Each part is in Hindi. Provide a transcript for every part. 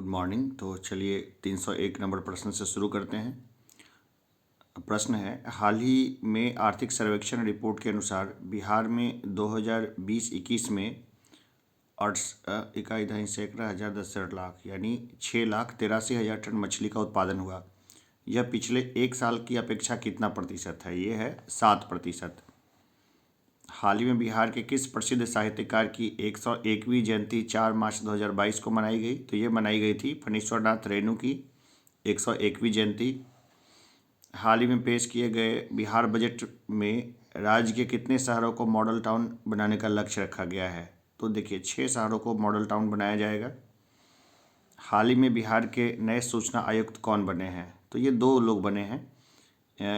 मॉर्निंग। तो चलिए 301 नंबर प्रश्न से शुरू करते हैं। प्रश्न है, हाल ही में आर्थिक सर्वेक्षण रिपोर्ट के अनुसार बिहार में 2020-21 में 61,10 यानी 6,83,000 टन मछली का उत्पादन हुआ। यह पिछले एक साल की अपेक्षा कितना प्रतिशत है? ये है 7%। हाल ही में बिहार के किस प्रसिद्ध साहित्यकार की 101वीं जयंती 4 मार्च 2022 को मनाई गई? तो ये मनाई गई थी फणीश्वरनाथ रेणु की 101वीं जयंती। हाल ही में पेश किए गए बिहार बजट में राज्य के कितने शहरों को मॉडल टाउन बनाने का लक्ष्य रखा गया है? तो देखिए 6 शहरों को मॉडल टाउन बनाया जाएगा। हाल ही में बिहार के नए सूचना आयुक्त कौन बने हैं? तो ये 2 लोग बने हैं।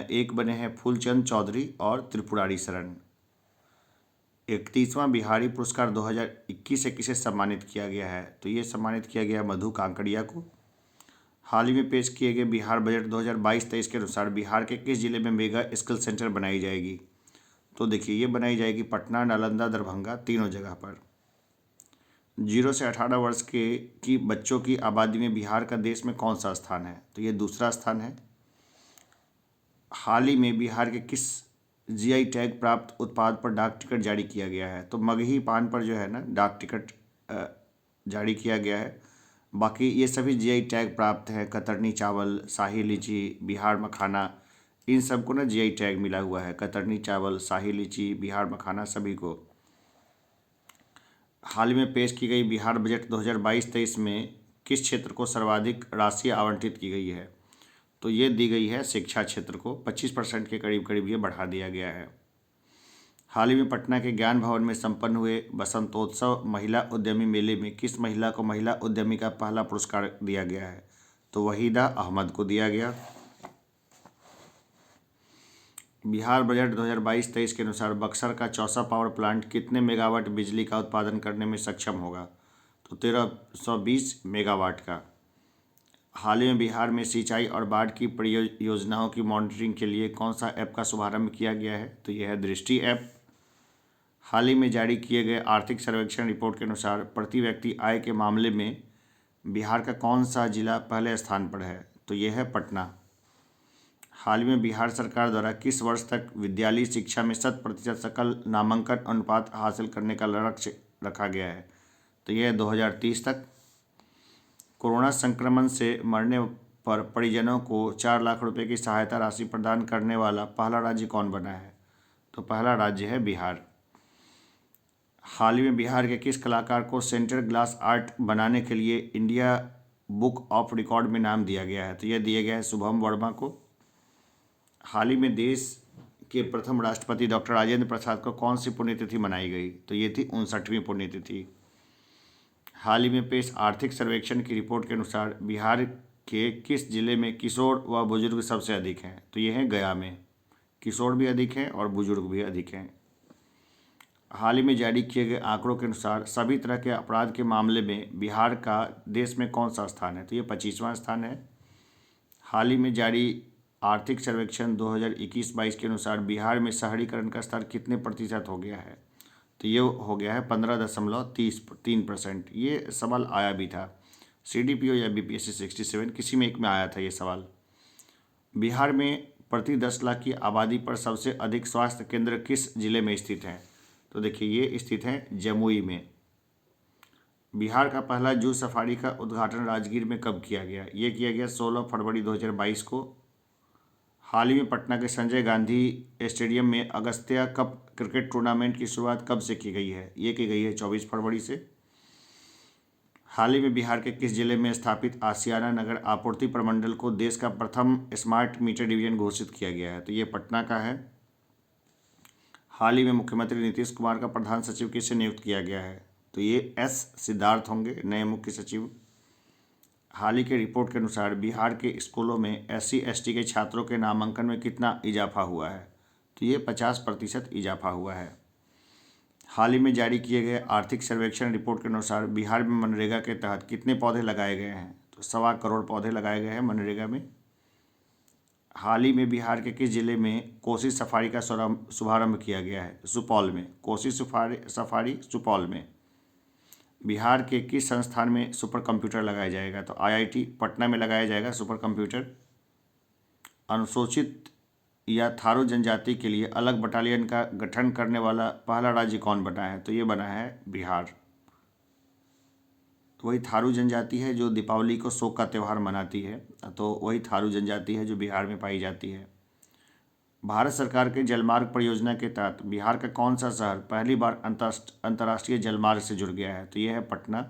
एक बने हैं फूलचंद चौधरी और त्रिपुरारी शरण। 31वां बिहारी पुरस्कार 2021 से किसे सम्मानित किया गया है? तो ये सम्मानित किया गया मधु कांकड़िया को। हाल ही में पेश किए गए बिहार बजट 2022-23 के अनुसार बिहार के किस जिले में मेगा स्किल सेंटर बनाई जाएगी? तो देखिए ये बनाई जाएगी पटना, नालंदा, दरभंगा, तीनों जगह पर। 0 से 18 वर्ष की बच्चों की आबादी में बिहार का देश में कौन सा स्थान है? तो ये दूसरा स्थान है। हाल ही में बिहार के किस जीआई टैग प्राप्त उत्पाद पर डाक टिकट जारी किया गया है? तो मगही पान पर जो है ना डाक टिकट जारी किया गया है। बाकी ये सभी जीआई टैग प्राप्त है। कतरनी चावल, शाही लीची, बिहार मखाना, इन सबको ना जीआई टैग मिला हुआ है। कतरनी चावल, शाही लीची, बिहार मखाना सभी को। हाल ही में पेश की गई बिहार बजट 2022-23 में किस क्षेत्र को सर्वाधिक राशि आवंटित की गई है? तो ये दी गई है शिक्षा क्षेत्र को। 25% के करीब ये बढ़ा दिया गया है। हाल ही में पटना के ज्ञान भवन में संपन्न हुए बसंतोत्सव महिला उद्यमी मेले में किस महिला को महिला उद्यमी का पहला पुरस्कार दिया गया है? तो वहीदा अहमद को दिया गया। बिहार बजट 2022-23 के अनुसार बक्सर का चौसा पावर प्लांट कितने मेगावाट बिजली का उत्पादन करने में सक्षम होगा? तो 1320 मेगावाट का। हाल ही में बिहार में सिंचाई और बाढ़ की परियोजनाओं की मॉनिटरिंग के लिए कौन सा ऐप का शुभारंभ किया गया है? तो यह है दृष्टि ऐप। हाल ही में जारी किए गए आर्थिक सर्वेक्षण रिपोर्ट के अनुसार प्रति व्यक्ति आय के मामले में बिहार का कौन सा जिला पहले स्थान पर है? तो यह है पटना। हाल ही में बिहार सरकार द्वारा किस वर्ष तक विद्यालयी शिक्षा में 100% सकल नामांकन अनुपात हासिल करने का लक्ष्य रखा गया है? तो यह है 2030 तक। कोरोना संक्रमण से मरने पर परिजनों को 4 लाख रुपए की सहायता राशि प्रदान करने वाला पहला राज्य कौन बना है? तो पहला राज्य है बिहार। हाल ही में बिहार के किस कलाकार को सेंटर ग्लास आर्ट बनाने के लिए इंडिया बुक ऑफ रिकॉर्ड में नाम दिया गया है? तो यह दिया गया है शुभम वर्मा को। हाल ही में देश के प्रथम राष्ट्रपति डॉक्टर राजेंद्र प्रसाद को कौन सी पुण्यतिथि मनाई गई? तो ये थी 59वीं पुण्यतिथि। हाल ही में पेश आर्थिक सर्वेक्षण की रिपोर्ट के अनुसार बिहार के किस जिले में किशोर व बुजुर्ग सबसे अधिक हैं? तो ये हैं गया में। किशोर भी अधिक हैं और बुजुर्ग भी अधिक हैं। हाल ही में जारी किए गए आंकड़ों के अनुसार सभी तरह के अपराध के मामले में बिहार का देश में कौन सा स्थान है? तो ये 25वां स्थान है। हाल ही में जारी आर्थिक सर्वेक्षण 2021-22 के अनुसार बिहार में शहरीकरण का स्तर कितने प्रतिशत हो गया है? तो ये हो गया है 15.3%। ये सवाल आया भी था CDPO या BPSC 67 किसी में एक में आया था ये सवाल। बिहार में प्रति 10 लाख की आबादी पर सबसे अधिक स्वास्थ्य केंद्र किस जिले में स्थित हैं? तो देखिए ये स्थित है जमुई में। बिहार का पहला जू सफारी का उद्घाटन राजगीर में कब किया गया? ये किया गया 16 फरवरी 2022 को। हाल ही में पटना के संजय गांधी स्टेडियम में अगस्त्या कप क्रिकेट टूर्नामेंट की शुरुआत कब से की गई है? ये की गई है 24 फरवरी से। हाल ही में बिहार के किस जिले में स्थापित आसियाना नगर आपूर्ति प्रमंडल को देश का प्रथम स्मार्ट मीटर डिवीजन घोषित किया गया है? तो ये पटना का है। हाल ही में मुख्यमंत्री नीतीश कुमार का प्रधान सचिव किसे नियुक्त किया गया है? तो ये S सिद्धार्थ होंगे नए मुख्य सचिव। हाल ही के रिपोर्ट के अनुसार बिहार के स्कूलों में SC/ST के छात्रों के नामांकन में कितना इजाफा हुआ है? तो ये 50% इजाफा हुआ है। हाल ही में जारी किए गए आर्थिक सर्वेक्षण रिपोर्ट के अनुसार बिहार में मनरेगा के तहत कितने पौधे लगाए गए हैं? तो 1.25 करोड़ पौधे लगाए गए हैं मनरेगा में। हाल ही में बिहार के किस जिले में कोसी सफारी का शुभारंभ किया गया है? सुपौल में। कोसी सफारी सुपौल में। बिहार के किस संस्थान में सुपर कंप्यूटर लगाया जाएगा? तो IIT पटना में लगाया जाएगा सुपर कंप्यूटर। अनुसूचित या थारू जनजाति के लिए अलग बटालियन का गठन करने वाला पहला राज्य कौन बना है? तो ये बना है बिहार। तो वही थारू जनजाति है जो दीपावली को शोक का त्यौहार मनाती है, तो वही थारू जनजाति है जो बिहार में पाई जाती है। भारत सरकार के जलमार्ग परियोजना के तहत बिहार का कौन सा शहर पहली बार अंतर्राष्ट्रीय जलमार्ग से जुड़ गया है? तो यह है पटना।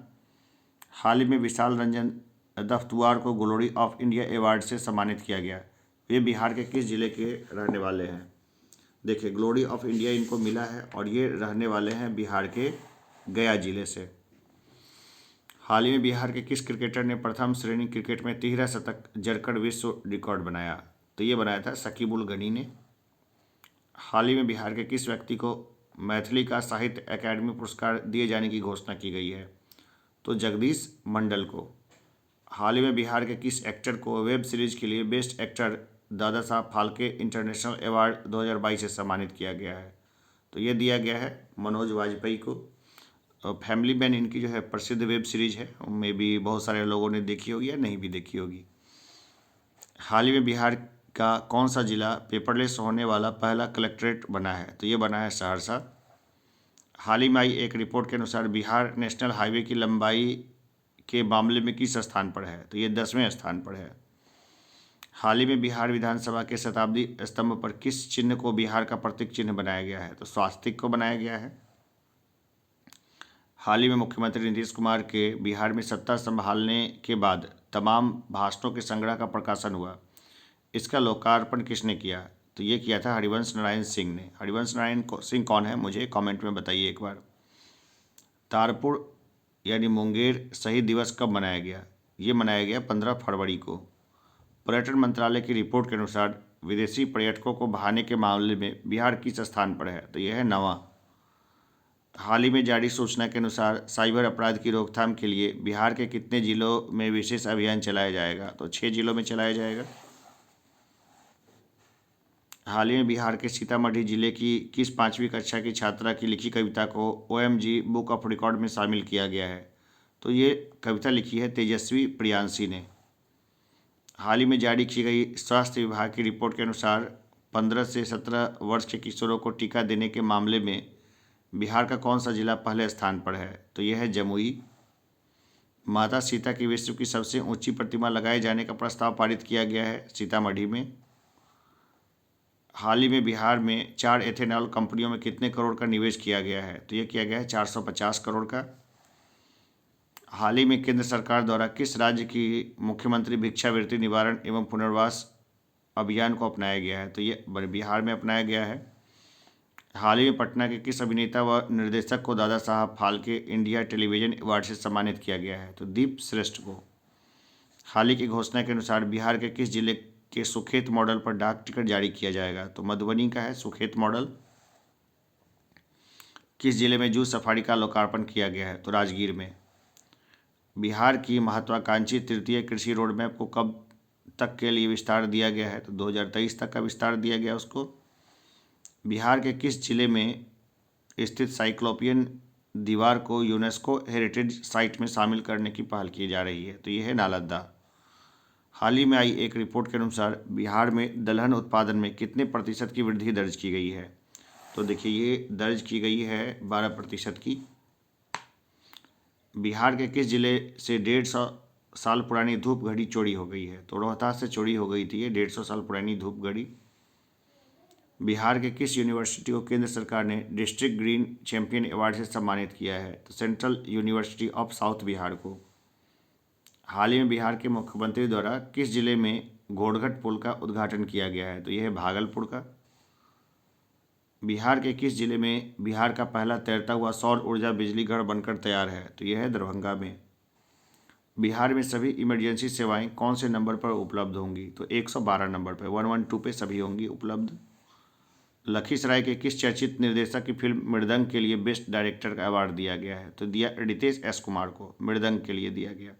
हाल ही में विशाल रंजन दफ्तुआर को ग्लोरी ऑफ इंडिया अवार्ड से सम्मानित किया गया। ये बिहार के किस जिले के रहने वाले हैं? देखिए, ग्लोरी ऑफ इंडिया इनको मिला है और ये रहने वाले हैं बिहार के गया जिले से। हाल ही में बिहार के किस क्रिकेटर ने प्रथम श्रेणी क्रिकेट में 13 शतक जड़कर विश्व रिकॉर्ड बनाया? तो ये बनाया था शकीबुल गनी ने। हाल ही में बिहार के किस व्यक्ति को मैथिली का साहित्य अकादमी पुरस्कार दिए जाने की घोषणा की गई है? तो जगदीश मंडल को। हाल ही में बिहार के किस एक्टर को वेब सीरीज के लिए best actor Dada Saheb Phalke international award 2022 से सम्मानित किया गया है? तो ये दिया गया है मनोज वाजपेयी को। फैमिली मैन इनकी जो है प्रसिद्ध वेब सीरीज है, उनमें भी बहुत सारे लोगों ने देखी होगी या नहीं भी देखी होगी। हाल ही में बिहार का कौन सा जिला पेपरलेस होने वाला पहला कलेक्ट्रेट बना है? तो ये बना है सहरसा। हाल ही में आई एक रिपोर्ट के अनुसार बिहार नेशनल हाईवे की लंबाई के मामले में किस स्थान पर है? तो ये 10वें स्थान पर है। हाल ही में बिहार विधानसभा के शताब्दी स्तंभ पर किस चिन्ह को बिहार का प्रतीक चिन्ह बनाया गया है? तो स्वास्तिक को बनाया गया है। हाल ही में मुख्यमंत्री नीतीश कुमार के बिहार में सत्ता संभालने के बाद तमाम भाषणों के संग्रह का प्रकाशन हुआ। इसका लोकार्पण किसने किया? तो ये किया था हरिवंश नारायण सिंह ने। हरिवंश नारायण सिंह कौन है, मुझे कमेंट में बताइए एक बार। तारपुर यानी मुंगेर शहीद दिवस कब मनाया गया? ये मनाया गया 15 फरवरी को। पर्यटन मंत्रालय की रिपोर्ट के अनुसार विदेशी पर्यटकों को भाने के मामले में बिहार किस स्थान पर है? तो यह है 9वां। हाल ही में जारी सूचना के अनुसार साइबर अपराध की रोकथाम के लिए बिहार के कितने जिलों में विशेष अभियान चलाया जाएगा? तो 6 जिलों में चलाया जाएगा। हाल ही में बिहार के सीतामढ़ी जिले की किस 5वीं कक्षा की छात्रा की लिखी कविता को OMG बुक ऑफ रिकॉर्ड में शामिल किया गया है? तो ये कविता लिखी है तेजस्वी प्रियांशी ने। हाल ही में जारी की गई स्वास्थ्य विभाग की रिपोर्ट के अनुसार 15 से 17 वर्ष के किशोरों को टीका देने के मामले में बिहार का कौन सा जिला पहले स्थान पर है? तो यह है जमुई। माता सीता की विश्व की सबसे ऊंची प्रतिमा लगाए जाने का प्रस्ताव पारित किया गया है सीतामढ़ी में। हाल ही में बिहार में 4 एथेनॉल कंपनियों में कितने करोड़ का निवेश किया गया है? तो ये किया गया है 450 करोड़ का। हाल ही में केंद्र सरकार द्वारा किस राज्य की मुख्यमंत्री भिक्षावृत्ति निवारण एवं पुनर्वास अभियान को अपनाया गया है? तो ये बिहार में अपनाया गया है। हाल ही में पटना के किस अभिनेता व निर्देशक को Dada Saheb Phalke India television award से सम्मानित किया गया है? तो दीप श्रेष्ठ को। हाल ही की घोषणा के अनुसार बिहार के किस जिले के सुखेत मॉडल पर डाक टिकट जारी किया जाएगा? तो मधुबनी का है सुखेत मॉडल। किस जिले में जूह सफारी का लोकार्पण किया गया है? तो राजगीर में। बिहार की महत्वाकांक्षी तृतीय कृषि रोडमैप को कब तक के लिए विस्तार दिया गया है? तो 2023 तक का विस्तार दिया गया उसको। बिहार के किस जिले में स्थित साइक्लोपियन दीवार को यूनेस्को हेरिटेज साइट में शामिल करने की पहल की जा रही है? तो ये है नालंदा। हाल ही में आई एक रिपोर्ट के अनुसार बिहार में दलहन उत्पादन में कितने प्रतिशत की वृद्धि दर्ज की गई है? तो देखिए, ये दर्ज की गई है 12% की। बिहार के किस जिले से 150 साल पुरानी धूप घड़ी चोरी हो गई है? तो रोहतास से चोरी हो गई थी ये 150 साल पुरानी धूप घड़ी। बिहार के किस यूनिवर्सिटी को केंद्र सरकार ने डिस्ट्रिक्ट ग्रीन चैंपियन अवार्ड से सम्मानित किया है? तो central university of south Bihar को। हाल ही में बिहार के मुख्यमंत्री द्वारा किस जिले में घोड़घट पुल का उद्घाटन किया गया है? तो यह है भागलपुर का। बिहार के किस जिले में बिहार का पहला तैरता हुआ सौर ऊर्जा बिजली घर बनकर तैयार है? तो यह है दरभंगा में। बिहार में सभी इमरजेंसी सेवाएं कौन से नंबर पर उपलब्ध होंगी? तो 112 नंबर पर, 112 पे सभी होंगी उपलब्ध। लखीसराय के किस चर्चित निर्देशक की फिल्म मृदंग के लिए बेस्ट डायरेक्टर का अवार्ड दिया गया है? तो दिया रितेश एस कुमार को, मृदंग के लिए दिया गया।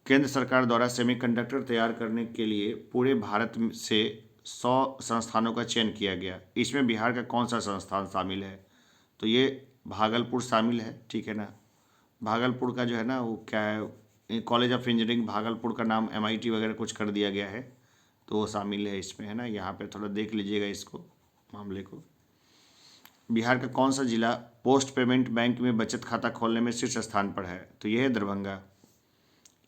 केंद्र सरकार द्वारा सेमीकंडक्टर तैयार करने के लिए पूरे भारत से 100 संस्थानों का चयन किया गया। इसमें बिहार का कौन सा संस्थान शामिल है? तो ये भागलपुर शामिल है, ठीक है ना। भागलपुर का जो है ना वो क्या है, कॉलेज ऑफ इंजीनियरिंग भागलपुर का नाम MIT वगैरह कुछ कर दिया गया है, तो वो शामिल है इसमें, है ना। यहाँ पे थोड़ा देख लीजिएगा इसको, मामले को। बिहार का कौन सा जिला पोस्ट पेमेंट बैंक में बचत खाता खोलने में शीर्ष स्थान पर है? तो यह है दरभंगा।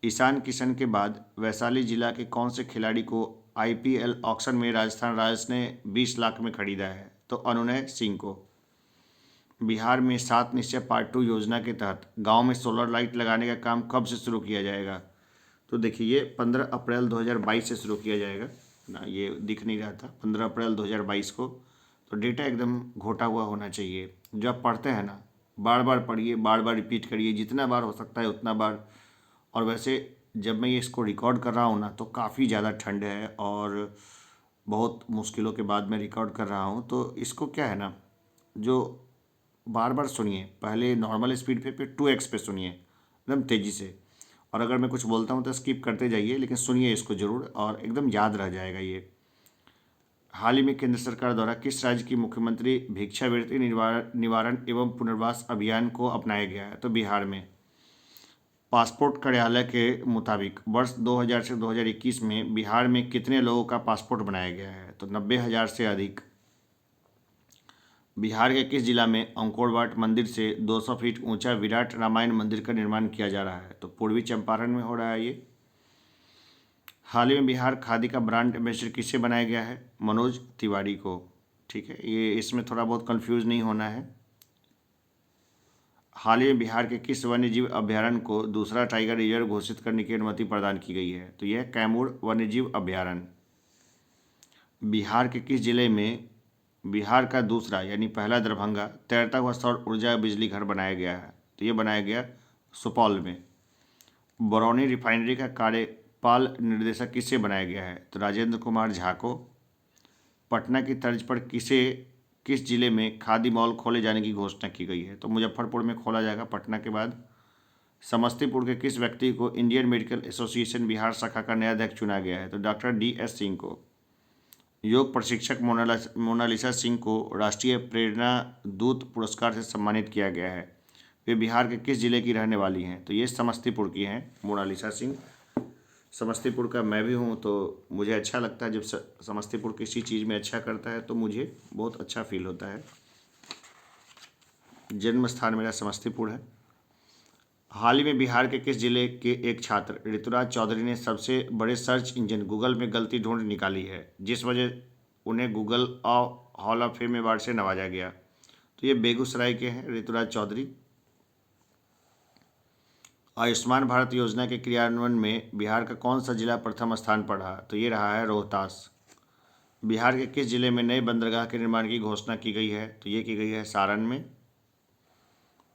ईशान किशन के बाद वैशाली जिला के कौन से खिलाड़ी को IPL ऑक्शन में राजस्थान रॉयल्स ने 20 लाख में खरीदा है? तो अनुनय सिंह को। बिहार में 7 निश्चय पार्ट 2 योजना के तहत गांव में सोलर लाइट लगाने का काम कब से शुरू किया जाएगा? तो देखिए ये 15 अप्रैल 2022 से शुरू किया जाएगा ना, ये दिख नहीं रहा था 15 अप्रैल 2022 को। तो डेटा एकदम घोटा हुआ होना चाहिए। जो आप पढ़ते हैं ना, बार बार पढ़िए, बार बार रिपीट करिए, जितना बार हो सकता है उतना बार। और वैसे जब मैं ये इसको रिकॉर्ड कर रहा हूँ ना, तो काफ़ी ज़्यादा ठंड है और बहुत मुश्किलों के बाद मैं रिकॉर्ड कर रहा हूँ। तो इसको क्या है ना, जो बार बार सुनिए, पहले नॉर्मल स्पीड पे फिर 2x पे सुनिए एकदम तेज़ी से। और अगर मैं कुछ बोलता हूँ तो स्किप करते जाइए, लेकिन सुनिए इसको ज़रूर और एकदम याद रह जाएगा ये। हाल ही में केंद्र सरकार द्वारा किस राज्य की मुख्यमंत्री भिक्षावृत्ति निवारण एवं पुनर्वास अभियान को अपनाया गया है? तो बिहार में। पासपोर्ट कार्यालय के मुताबिक वर्ष 2000 से 2021 में बिहार में कितने लोगों का पासपोर्ट बनाया गया है? तो 90,000 से अधिक। बिहार के किस जिला में अंकोरवाट मंदिर से 200 फीट ऊंचा विराट रामायण मंदिर का निर्माण किया जा रहा है? तो पूर्वी चंपारण में हो रहा है ये। हाल ही में बिहार खादी का ब्रांड एम्बेसडर किसे बनाया गया है? मनोज तिवारी को, ठीक है। ये इसमें थोड़ा बहुत कंफ्यूज नहीं होना है। हाल ही में बिहार के किस वन्यजीव अभ्यारण्य को दूसरा टाइगर रिजर्व घोषित करने की अनुमति प्रदान की गई है? तो यह कैमूर वन्यजीव अभ्यारण्य। बिहार के किस जिले में बिहार का दूसरा यानी पहला दरभंगा तैरता हुआ सौर ऊर्जा बिजली घर बनाया गया है? तो ये बनाया गया सुपौल में। बरौनी रिफाइनरी का कार्यपाल निदेशक किसे बनाया गया है? तो राजेंद्र कुमार झा को। पटना की तर्ज पर किस जिले में खादी मॉल खोले जाने की घोषणा की गई है? तो मुजफ्फरपुर में खोला जाएगा पटना के बाद। समस्तीपुर के किस व्यक्ति को इंडियन मेडिकल एसोसिएशन बिहार शाखा का नया अध्यक्ष चुना गया है? तो डॉक्टर DS सिंह को। योग प्रशिक्षक मोनालिसा सिंह को राष्ट्रीय प्रेरणा दूत पुरस्कार से सम्मानित किया गया है। वे बिहार के किस जिले की रहने वाली हैं? तो ये समस्तीपुर की हैं मोनालिसा सिंह। समस्तीपुर का मैं भी हूँ, तो मुझे अच्छा लगता है जब समस्तीपुर किसी चीज़ में अच्छा करता है तो मुझे बहुत अच्छा फील होता है। जन्म स्थान मेरा समस्तीपुर है। हाल ही में बिहार के किस जिले के एक छात्र ऋतुराज चौधरी ने सबसे बड़े सर्च इंजन गूगल में गलती ढूंढ निकाली है, जिस वजह उन्हें Google hall of fame award से नवाजा गया? तो ये बेगूसराय के हैं ऋतुराज चौधरी। आयुष्मान भारत योजना के क्रियान्वयन में बिहार का कौन सा जिला प्रथम स्थान पर रहा? तो ये रहा है रोहतास। बिहार के किस जिले में नए बंदरगाह के निर्माण की घोषणा की गई है? तो ये की गई है सारण में।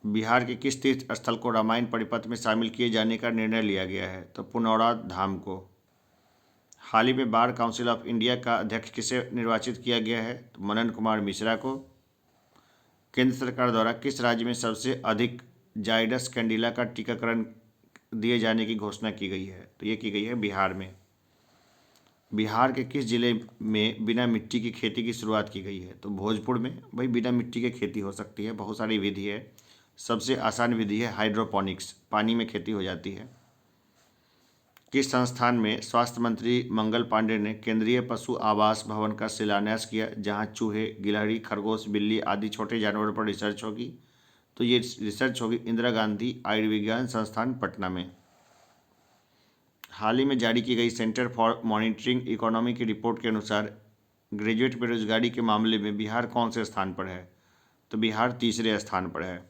बिहार के किस तीर्थ स्थल को रामायण परिपथ में शामिल किए जाने का निर्णय लिया गया है? तो पुनौरा धाम को। हाल ही में बार काउंसिल ऑफ इंडिया का अध्यक्ष किसे निर्वाचित किया गया है? तो मनन कुमार मिश्रा को। केंद्र सरकार द्वारा किस राज्य में सबसे अधिक जायडस कैंडिला का टीकाकरण दिए जाने की घोषणा की गई है? तो ये की गई है बिहार में। बिहार के किस जिले में बिना मिट्टी की खेती की शुरुआत की गई है? तो भोजपुर में। भाई बिना मिट्टी की खेती हो सकती है, बहुत सारी विधि है। सबसे आसान विधि है हाइड्रोपोनिक्स, पानी में खेती हो जाती है। किस संस्थान में स्वास्थ्य मंत्री मंगल पांडे ने केंद्रीय पशु आवास भवन का शिलान्यास किया, जहां चूहे, गिलहरी, खरगोश, बिल्ली आदि छोटे जानवरों पर रिसर्च होगी? तो ये रिसर्च होगी इंदिरा गांधी आयुर्विज्ञान संस्थान पटना में। हाल ही में जारी की गई सेंटर फॉर मॉनिटरिंग इकोनॉमी की रिपोर्ट के अनुसार ग्रेजुएट बेरोजगारी के मामले में बिहार कौन से स्थान पर है? तो बिहार तीसरे स्थान पर है।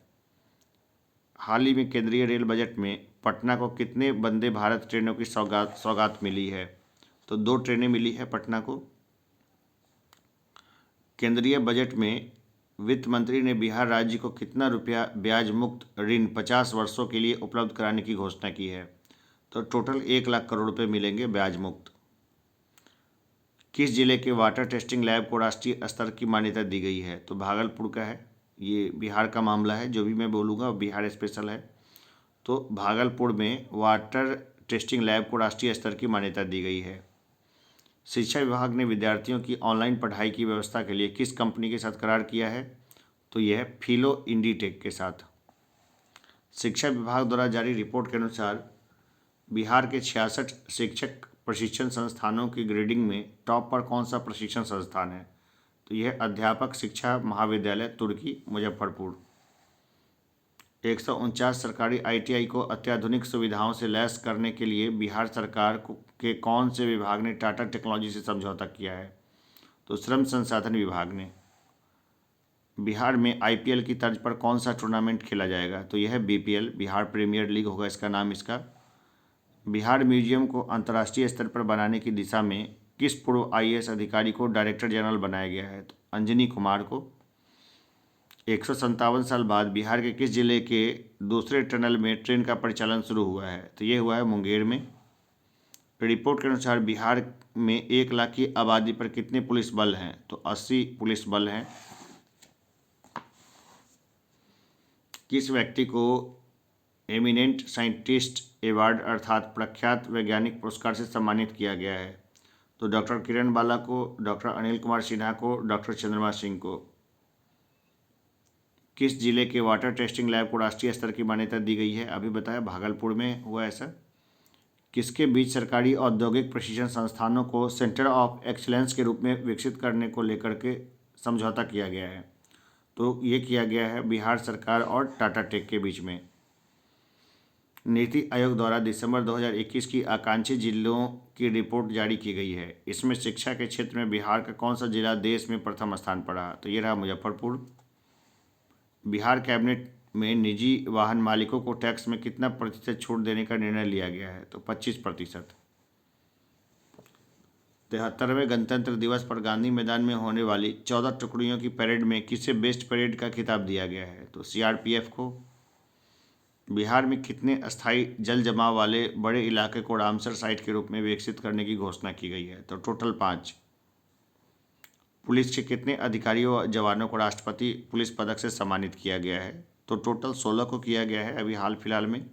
हाल ही में केंद्रीय रेल बजट में पटना को कितने वंदे भारत ट्रेनों की सौगात मिली है? तो 2 ट्रेनें मिली है पटना को। केंद्रीय बजट में वित्त मंत्री ने बिहार राज्य को कितना रुपया ब्याज मुक्त ऋण 50 वर्षों के लिए उपलब्ध कराने की घोषणा की है? तो टोटल 1 लाख करोड़ रुपये मिलेंगे ब्याज मुक्त। किस जिले के वाटर टेस्टिंग लैब को राष्ट्रीय स्तर की मान्यता दी गई है? तो भागलपुर का है। ये बिहार का मामला है, जो भी मैं बोलूँगा बिहार स्पेशल है। तो भागलपुर में वाटर टेस्टिंग लैब को राष्ट्रीय स्तर की मान्यता दी गई है। शिक्षा विभाग ने विद्यार्थियों की ऑनलाइन पढ़ाई की व्यवस्था के लिए किस कंपनी के साथ करार किया है? तो यह है फिलो इंडीटेक के साथ। शिक्षा विभाग द्वारा जारी रिपोर्ट के अनुसार बिहार के 66 शिक्षक प्रशिक्षण संस्थानों की ग्रेडिंग में टॉप पर कौन सा प्रशिक्षण संस्थान है? तो यह अध्यापक शिक्षा महाविद्यालय तुर्की मुजफ्फरपुर। 149 सरकारी ITI को अत्याधुनिक सुविधाओं से लैस करने के लिए बिहार सरकार के कौन से विभाग ने टाटा टेक्नोलॉजी से समझौता किया है? तो श्रम संसाधन विभाग ने। बिहार में IPL की तर्ज पर कौन सा टूर्नामेंट खेला जाएगा? तो यह है BPL, बिहार प्रीमियर लीग होगा इसका नाम। इसका बिहार म्यूजियम को अंतर्राष्ट्रीय स्तर पर बनाने की दिशा में किस पूर्व IAS अधिकारी को डायरेक्टर जनरल बनाया गया है? तो अंजनी कुमार को। 157 साल बाद बिहार के किस जिले के दूसरे टनल में ट्रेन का परिचालन शुरू हुआ है? तो ये हुआ है मुंगेर में। रिपोर्ट के अनुसार बिहार में 1 लाख की आबादी पर कितने पुलिस बल हैं? तो 80 पुलिस बल हैं। किस व्यक्ति को एमिनेंट साइंटिस्ट अवार्ड अर्थात प्रख्यात वैज्ञानिक पुरस्कार से सम्मानित किया गया है? तो डॉक्टर किरण बाला को, डॉक्टर अनिल कुमार सिन्हा को, डॉक्टर चंद्रमा सिंह को। किस जिले के वाटर टेस्टिंग लैब को राष्ट्रीय स्तर की मान्यता दी गई है? अभी बताया भागलपुर में हुआ ऐसा। किसके बीच सरकारी औद्योगिक प्रशिक्षण संस्थानों को सेंटर ऑफ एक्सीलेंस के रूप में विकसित करने को लेकर के समझौता किया गया है? तो ये किया गया है बिहार सरकार और टाटा टेक के बीच में। नीति आयोग द्वारा दिसंबर 2021 की आकांक्षी जिलों की रिपोर्ट जारी की गई है। इसमें शिक्षा के क्षेत्र में बिहार का कौन सा जिला देश में प्रथम स्थान पर रहा? तो ये रहा मुजफ्फरपुर। बिहार कैबिनेट में निजी वाहन मालिकों को टैक्स में कितना प्रतिशत छूट देने का निर्णय लिया गया है? तो 25%। 73वें गणतंत्र दिवस पर गांधी मैदान में होने वाली 14 टुकड़ियों की परेड में किसे बेस्ट परेड का खिताब दिया गया है? तो CRPF को। बिहार में कितने अस्थायी जल जमाव वाले बड़े इलाके को रामसर साइट के रूप में विकसित करने की घोषणा की गई है? तो टोटल 5। पुलिस के कितने अधिकारियों और जवानों को राष्ट्रपति पुलिस पदक से सम्मानित किया गया है? तो टोटल 16 को किया गया है अभी हाल फिलहाल में।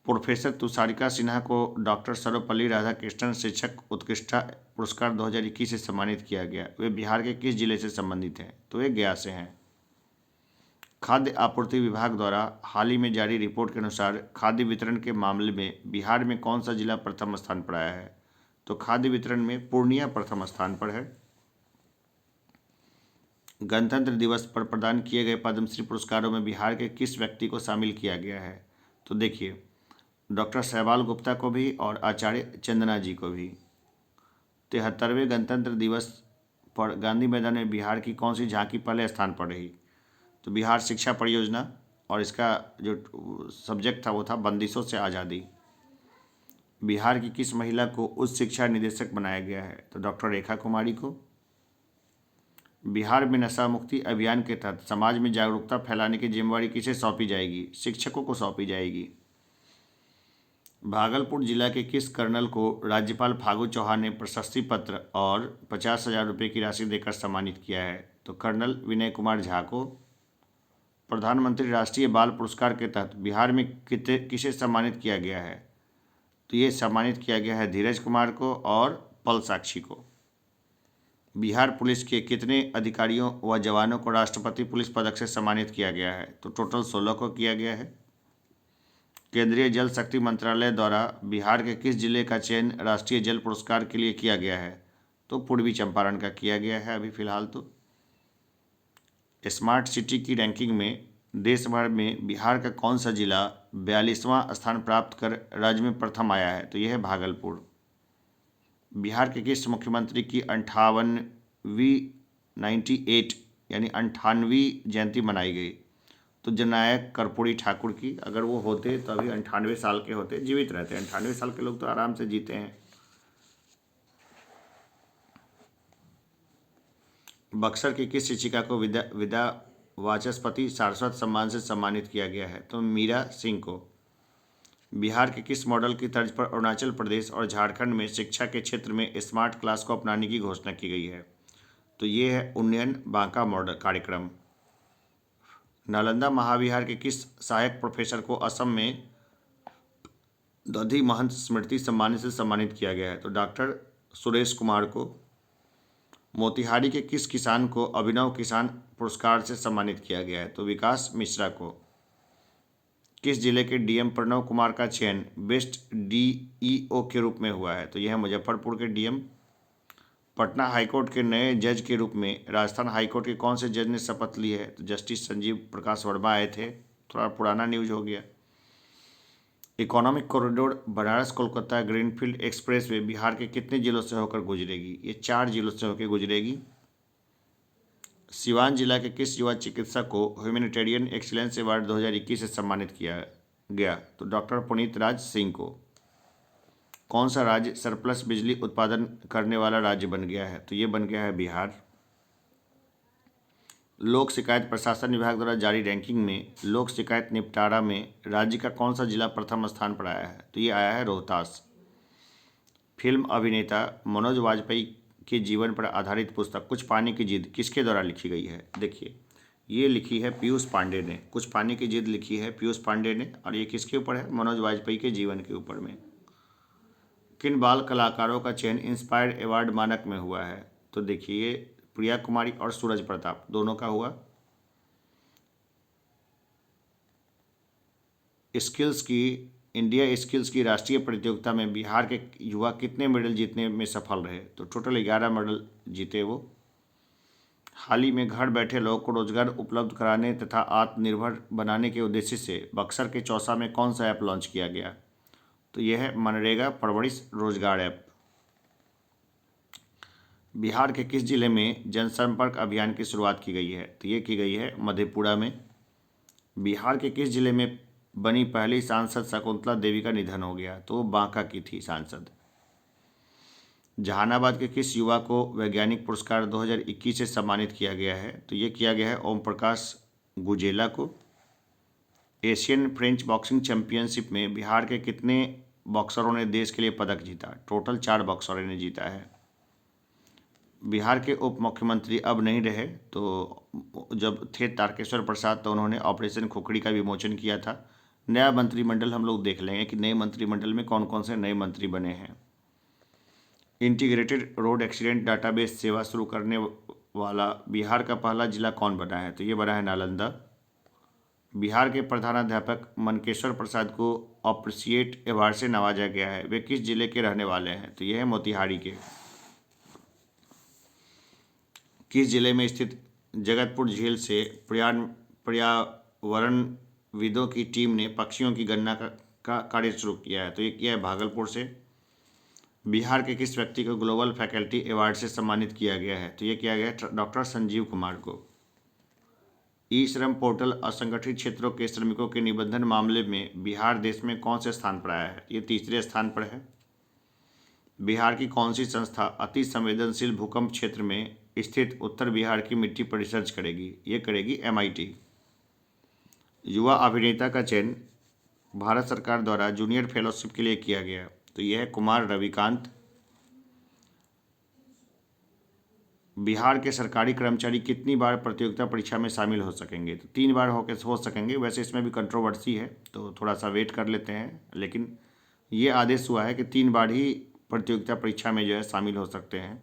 प्रोफेसर तुषारिका सिन्हा को डॉक्टर सर्वपल्ली राधाकृष्णन शिक्षक उत्कृष्टता पुरस्कार 2021 से सम्मानित किया गया। वे बिहार के किस जिले से संबंधित हैं? तो वे गया से हैं। खाद्य आपूर्ति विभाग द्वारा हाल ही में जारी रिपोर्ट के अनुसार खाद्य वितरण के मामले में बिहार में कौन सा जिला प्रथम स्थान पर आया है? तो खाद्य वितरण में पूर्णिया प्रथम स्थान पर है। गणतंत्र दिवस पर प्रदान किए गए पद्मश्री पुरस्कारों में बिहार के किस व्यक्ति को शामिल किया गया है? तो देखिए, डॉक्टर सहबाल गुप्ता को भी और आचार्य चंदना जी को भी। 73वें गणतंत्र दिवस पर गांधी मैदान में बिहार की कौन सी झांकी पहले स्थान पर रही? तो बिहार शिक्षा परियोजना, और इसका जो सब्जेक्ट था वो था बंदिशों से आज़ादी। बिहार की किस महिला को उच्च शिक्षा निदेशक बनाया गया है? तो डॉक्टर रेखा कुमारी को। बिहार में नशा मुक्ति अभियान के तहत समाज में जागरूकता फैलाने की जिम्मेवारी किसे सौंपी जाएगी? शिक्षकों को सौंपी जाएगी। भागलपुर जिला के किस कर्नल को राज्यपाल फागू चौहान ने प्रशस्ति पत्र और 50,000 रुपये की राशि देकर सम्मानित किया है? तो कर्नल विनय कुमार झा को। प्रधानमंत्री राष्ट्रीय बाल पुरस्कार के तहत बिहार में किसे सम्मानित किया गया है? तो ये सम्मानित किया गया है धीरज कुमार को और पल साक्षी को। बिहार पुलिस के कितने अधिकारियों व जवानों को राष्ट्रपति पुलिस पदक से सम्मानित किया गया है? तो टोटल 16 को किया गया है। केंद्रीय जल शक्ति मंत्रालय द्वारा बिहार के किस जिले का चयन राष्ट्रीय जल पुरस्कार के लिए किया गया है? तो पूर्वी चंपारण का किया गया है अभी फिलहाल। तो स्मार्ट सिटी की रैंकिंग में देश भर में बिहार का कौन सा जिला 42वां स्थान प्राप्त कर राज्य में प्रथम आया है? तो यह है भागलपुर। बिहार के किस मुख्यमंत्री की 98 यानी 98वीं जयंती मनाई गई? तो जननायक कर्पूरी ठाकुर की। अगर वो होते तो अभी 98 साल के होते, जीवित रहते। 98 साल के लोग तो आराम से जीते हैं। बक्सर की किस शिक्षिका को विद्या वाचस्पति सारस्वत सम्मान से सम्मानित किया गया है? तो मीरा सिंह को। बिहार के किस मॉडल की तर्ज पर अरुणाचल प्रदेश और झारखंड में शिक्षा के क्षेत्र में स्मार्ट क्लास को अपनाने की घोषणा की गई है? तो ये है उन्नयन बांका मॉडल कार्यक्रम। नालंदा महाविहार के किस सहायक प्रोफेसर को असम में दधि महंत स्मृति सम्मान से सम्मानित किया गया है? तो डॉक्टर सुरेश कुमार को। मोतिहारी के किस किसान को अभिनव किसान पुरस्कार से सम्मानित किया गया है? तो विकास मिश्रा को। किस जिले के डीएम प्रणव कुमार का चयन बेस्ट डीईओ के रूप में हुआ है? तो यह है मुजफ्फरपुर के डीएम। पटना हाईकोर्ट के नए जज के रूप में राजस्थान हाईकोर्ट के कौन से जज ने शपथ ली है? तो जस्टिस संजीव प्रकाश वर्मा आए थे। थोड़ा पुराना न्यूज हो गया। Economic corridor Banaras Kolkata greenfield expressway Bihar के कितने जिलों से होकर गुजरेगी? ये 4 जिलों से होकर गुजरेगी। सिवान जिला के किस युवा चिकित्सक को ह्यूमैनिटेरियन एक्सीलेंस अवार्ड 2021 से सम्मानित किया गया? तो डॉक्टर पुनीत राज सिंह को। कौन सा राज्य सरप्लस बिजली उत्पादन करने वाला राज्य बन गया है? तो ये बन गया है बिहार। लोक शिकायत प्रशासन विभाग द्वारा जारी रैंकिंग में लोक शिकायत निपटारा में राज्य का कौन सा जिला प्रथम स्थान पर आया है? तो ये आया है रोहतास। फिल्म अभिनेता मनोज वाजपेयी के जीवन पर आधारित पुस्तक कुछ पाने की जिद किसके द्वारा लिखी गई है? देखिए, ये लिखी है पीयूष पांडे ने। कुछ पाने की जिद लिखी है पीयूष पांडे ने, और ये किसके ऊपर है? मनोज वाजपेयी के जीवन के ऊपर में। किन बाल कलाकारों का चयन इंस्पायर्ड अवार्ड मानक में हुआ है? तो देखिए, प्रिया कुमारी और सूरज प्रताप दोनों का हुआ। स्किल्स की इंडिया स्किल्स की राष्ट्रीय प्रतियोगिता में बिहार के युवा कितने मेडल जीतने में सफल रहे? तो टोटल 11 मेडल जीते वो। हाल ही में घर बैठे लोगों को रोजगार उपलब्ध कराने तथा आत्मनिर्भर बनाने के उद्देश्य से बक्सर के चौसा में कौन सा ऐप लॉन्च किया गया? तो यह है मनरेगा परवरिश रोजगार ऐप। बिहार के किस जिले में जनसंपर्क अभियान की शुरुआत की गई है? तो ये की गई है मधेपुरा में। बिहार के किस जिले में बनी पहली सांसद शकुंतला देवी का निधन हो गया? तो वो बांका की थी सांसद। जहानाबाद के किस युवा को वैज्ञानिक पुरस्कार 2021 से सम्मानित किया गया है? तो ये किया गया है ओम प्रकाश गुजेला को। एशियन फ्रेंच बॉक्सिंग चैंपियनशिप में बिहार के कितने बॉक्सरों ने देश के लिए पदक जीता? टोटल 4 बॉक्सरों ने जीता है। बिहार के उप मुख्यमंत्री अब नहीं रहे, तो जब थे तारकेश्वर प्रसाद तो उन्होंने ऑपरेशन खुखड़ी का विमोचन किया था। नया मंत्रिमंडल हम लोग देख लेंगे कि नए मंत्रिमंडल में कौन कौन से नए मंत्री बने हैं। इंटीग्रेटेड रोड एक्सीडेंट डाटाबेस सेवा शुरू करने वाला बिहार का पहला जिला कौन बना है? तो ये बना है नालंदा। बिहार के प्रधानाध्यापक मनकेश्वर प्रसाद को अप्रिसिएट अवार्ड से नवाजा गया है। वे किस जिले के रहने वाले हैं? तो ये है मोतिहारी के। किस जिले में स्थित जगतपुर झील से पर्यावरणविदों की टीम ने पक्षियों की गणना का कार्य शुरू किया है? तो ये किया है भागलपुर से। बिहार के किस व्यक्ति को ग्लोबल फैकल्टी अवार्ड से सम्मानित किया गया है? तो ये किया गया है डॉक्टर संजीव कुमार को। ई श्रम पोर्टल असंगठित क्षेत्रों के श्रमिकों के निबंधन मामले में बिहार देश में कौन से स्थान पर आया है? ये तीसरे स्थान पर है। बिहार की कौन सी संस्था अति संवेदनशील भूकंप क्षेत्र में स्थित उत्तर बिहार की मिट्टी पर रिसर्च करेगी? ये करेगी MIT। युवा अभिनेता का चयन भारत सरकार द्वारा जूनियर फेलोशिप के लिए किया गया, तो यह है कुमार रविकांत। बिहार के सरकारी कर्मचारी कितनी बार प्रतियोगिता परीक्षा में शामिल हो सकेंगे? तो 3 बार हो सकेंगे। वैसे इसमें भी कंट्रोवर्सी है, तो थोड़ा सा वेट कर लेते हैं, लेकिन ये आदेश हुआ है कि 3 बार ही प्रतियोगिता परीक्षा में जो है शामिल हो सकते हैं।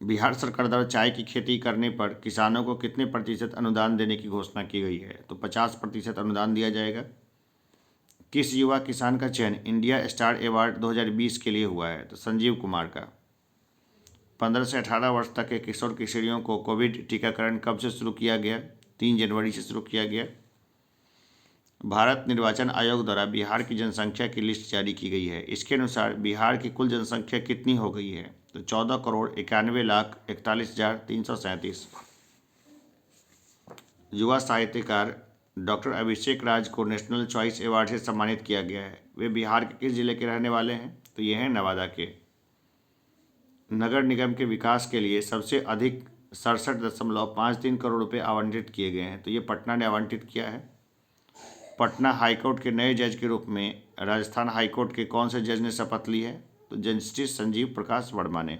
बिहार सरकार द्वारा चाय की खेती करने पर किसानों को कितने प्रतिशत अनुदान देने की घोषणा की गई है? तो 50% अनुदान दिया जाएगा। किस युवा किसान का चयन इंडिया स्टार अवार्ड 2020 के लिए हुआ है? तो संजीव कुमार का। 15 से 18 वर्ष तक के किशोर किशोरियों को कोविड टीकाकरण कब से शुरू किया गया? 3 जनवरी से शुरू किया गया। भारत निर्वाचन आयोग द्वारा बिहार की जनसंख्या की लिस्ट जारी की गई है। इसके अनुसार बिहार की कुल जनसंख्या कितनी हो गई है? तो 14,91,41,337। युवा साहित्यकार डॉक्टर अभिषेक राज को नेशनल चॉइस अवार्ड से सम्मानित किया गया है। वे बिहार के किस जिले के रहने वाले हैं? तो ये हैं नवादा के। नगर निगम के विकास के लिए सबसे अधिक 67.53 करोड़ रुपये आवंटित किए गए हैं, तो ये पटना ने आवंटित किया है। पटना हाईकोर्ट के नए जज के रूप में राजस्थान हाईकोर्ट के कौन से जज ने शपथ ली है? तो जस्टिस संजीव प्रकाश वर्मा ने।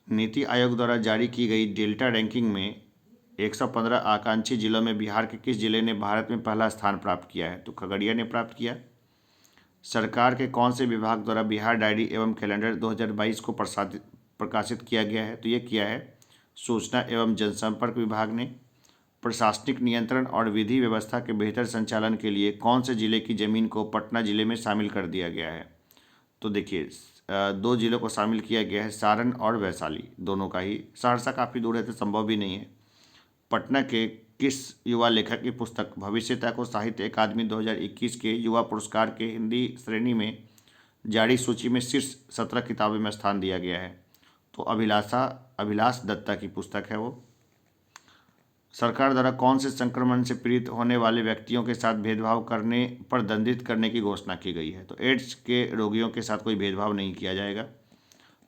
नीति आयोग द्वारा जारी की गई डेल्टा रैंकिंग में 115 आकांक्षी जिलों में बिहार के किस जिले ने भारत में पहला स्थान प्राप्त किया है? तो खगड़िया ने प्राप्त किया। सरकार के कौन से विभाग द्वारा बिहार डायरी एवं कैलेंडर 2022 को प्रकाशित किया गया है? तो ये किया है सूचना एवं जनसंपर्क विभाग ने। प्रशासनिक नियंत्रण और विधि व्यवस्था के बेहतर संचालन के लिए कौन से जिले की जमीन को पटना जिले में शामिल कर दिया गया है? तो देखिए, दो जिलों को शामिल किया गया है, सारण और वैशाली, दोनों का ही। सहरसा काफ़ी दूर है तो संभव भी नहीं है। पटना के किस युवा लेखक की पुस्तक भविष्यता को साहित्य अकादमी 2021 के युवा पुरस्कार के हिंदी श्रेणी में जारी सूची में शीर्ष 17 किताबों में स्थान दिया गया है? तो अभिलाष दत्ता की पुस्तक है वो। सरकार द्वारा कौन से संक्रमण से पीड़ित होने वाले व्यक्तियों के साथ भेदभाव करने पर दंडित करने की घोषणा की गई है? तो एड्स के रोगियों के साथ कोई भेदभाव नहीं किया जाएगा।